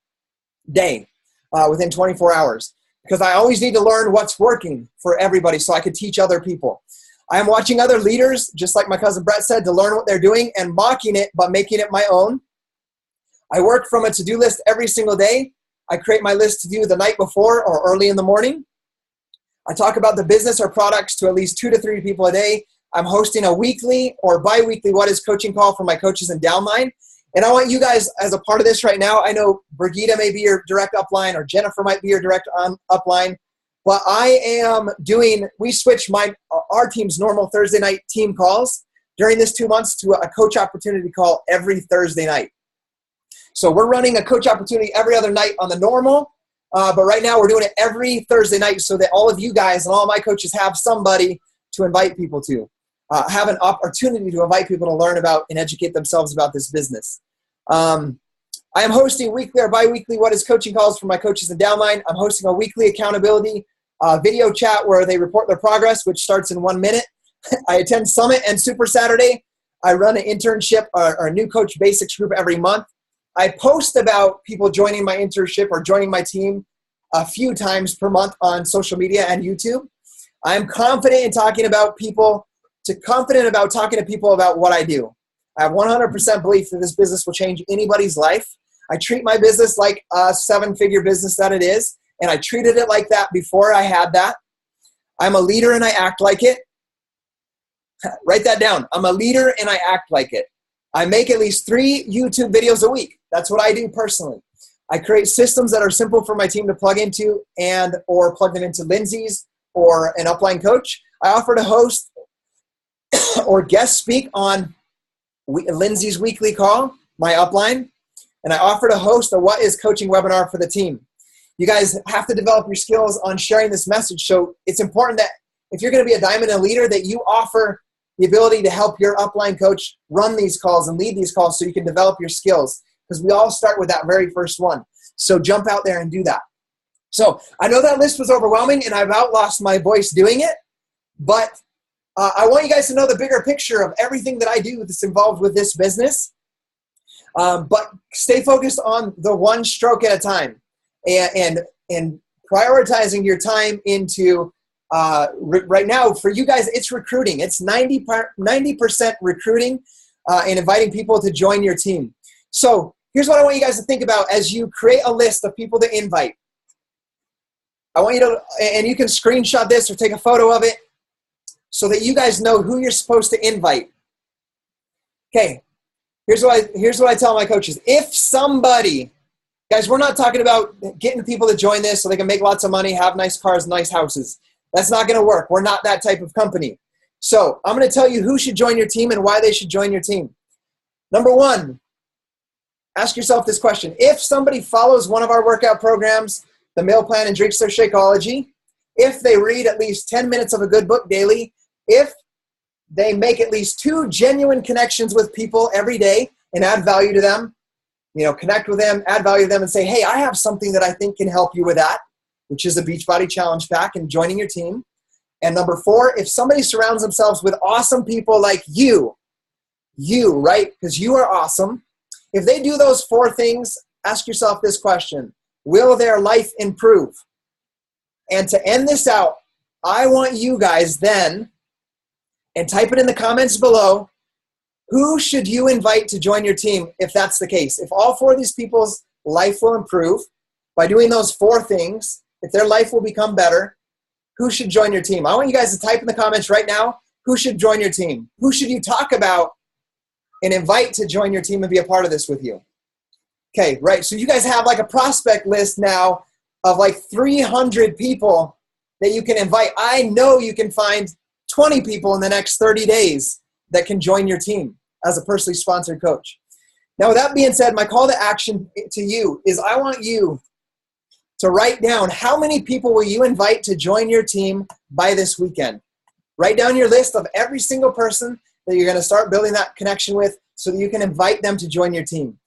day, within 24 hours, because I always need to learn what's working for everybody so I can teach other people. I am watching other leaders, just like my cousin Brett said, to learn what they're doing and mocking it, but making it my own. I work from a to-do list every single day. I create my list to do the night before or early in the morning. I talk about the business or products to at least 2 to 3 people a day. I'm hosting a weekly or bi-weekly What is Coaching call for my coaches in downline. And I want you guys as a part of this right now. I know Brigitte may be your direct upline or Jennifer might be your direct upline. But we switched our team's normal Thursday night team calls during this 2 months to a coach opportunity call every Thursday night. So we're running a coach opportunity every other night on the normal, but right now we're doing it every Thursday night so that all of you guys and all my coaches have somebody to invite people to, have an opportunity to invite people to learn about and educate themselves about this business. I am hosting weekly or bi-weekly What is Coaching calls for my coaches in downline. I'm hosting a weekly accountability video chat where they report their progress, which starts in 1 minute. I attend Summit and Super Saturday. I run an internship or New Coach Basics group every month. I post about people joining my internship or joining my team a few times per month on social media and YouTube. I'm confident in talking to people about what I do. I have 100% belief that this business will change anybody's life. I treat my business like a 7-figure business that it is, and I treated it like that before I had that. I'm a leader and I act like it. Write that down. I'm a leader and I act like it. I make at least 3 YouTube videos a week. That's what I do personally. I create systems that are simple for my team to plug into or plug them into Lindsay's or an upline coach. I offer to host or guest speak on Lindsay's weekly call, my upline, and I offer to host a What is Coaching webinar for the team. You guys have to develop your skills on sharing this message. So it's important that if you're going to be a diamond and leader, that you offer the ability to help your upline coach run these calls and lead these calls so you can develop your skills, because we all start with that very first one. So jump out there and do that. So I know that list was overwhelming and I've outlost my voice doing it, but I want you guys to know the bigger picture of everything that I do that's involved with this business. But stay focused on the one stroke at a time and prioritizing your time into right now for you guys, it's recruiting. It's 90% recruiting and inviting people to join your team. So here's what I want you guys to think about as you create a list of people to invite. I want you to, and you can screenshot this or take a photo of it so that you guys know who you're supposed to invite. Okay, here's what I tell my coaches. If somebody, guys, we're not talking about getting people to join this so they can make lots of money, have nice cars, nice houses. That's not going to work. We're not that type of company. So I'm going to tell you who should join your team and why they should join your team. Number one, ask yourself this question. If somebody follows one of our workout programs, the meal plan and drinks their Shakeology, if they read at least 10 minutes of a good book daily, if they make at least 2 genuine connections with people every day and add value to them, connect with them, add value to them and say, hey, I have something that I think can help you with that, which is the Beachbody Challenge Pack and joining your team. And number 4, if somebody surrounds themselves with awesome people like you, right? Because you are awesome. If they do those 4 things, ask yourself this question: will their life improve? And to end this out, I want you guys then, and type it in the comments below, who should you invite to join your team if that's the case? If all 4 of these people's life will improve by doing those 4 things, if their life will become better, who should join your team? I want you guys to type in the comments right now, who should join your team? Who should you talk about and invite to join your team and be a part of this with you? Okay, right. So you guys have like a prospect list now of like 300 people that you can invite. I know you can find 20 people in the next 30 days that can join your team as a personally sponsored coach. Now, with that being said, my call to action to you is I want you to write down how many people will you invite to join your team by this weekend. Write down your list of every single person that you're going to start building that connection with so that you can invite them to join your team.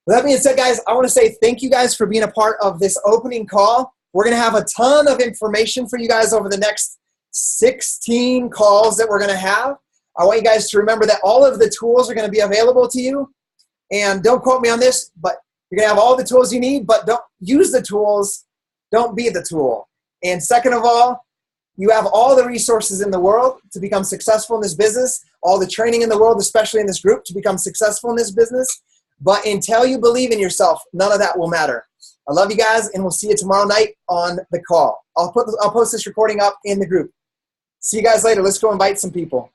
With that being said, guys, I want to say thank you guys for being a part of this opening call. We're going to have a ton of information for you guys over the next 16 calls that we're going to have. I want you guys to remember that all of the tools are going to be available to you. And don't quote me on this, but you're going to have all the tools you need, but don't use the tools. Don't be the tool. And second of all, you have all the resources in the world to become successful in this business, all the training in the world, especially in this group, to become successful in this business. But until you believe in yourself, none of that will matter. I love you guys, and we'll see you tomorrow night on the call. I'll post this recording up in the group. See you guys later. Let's go invite some people.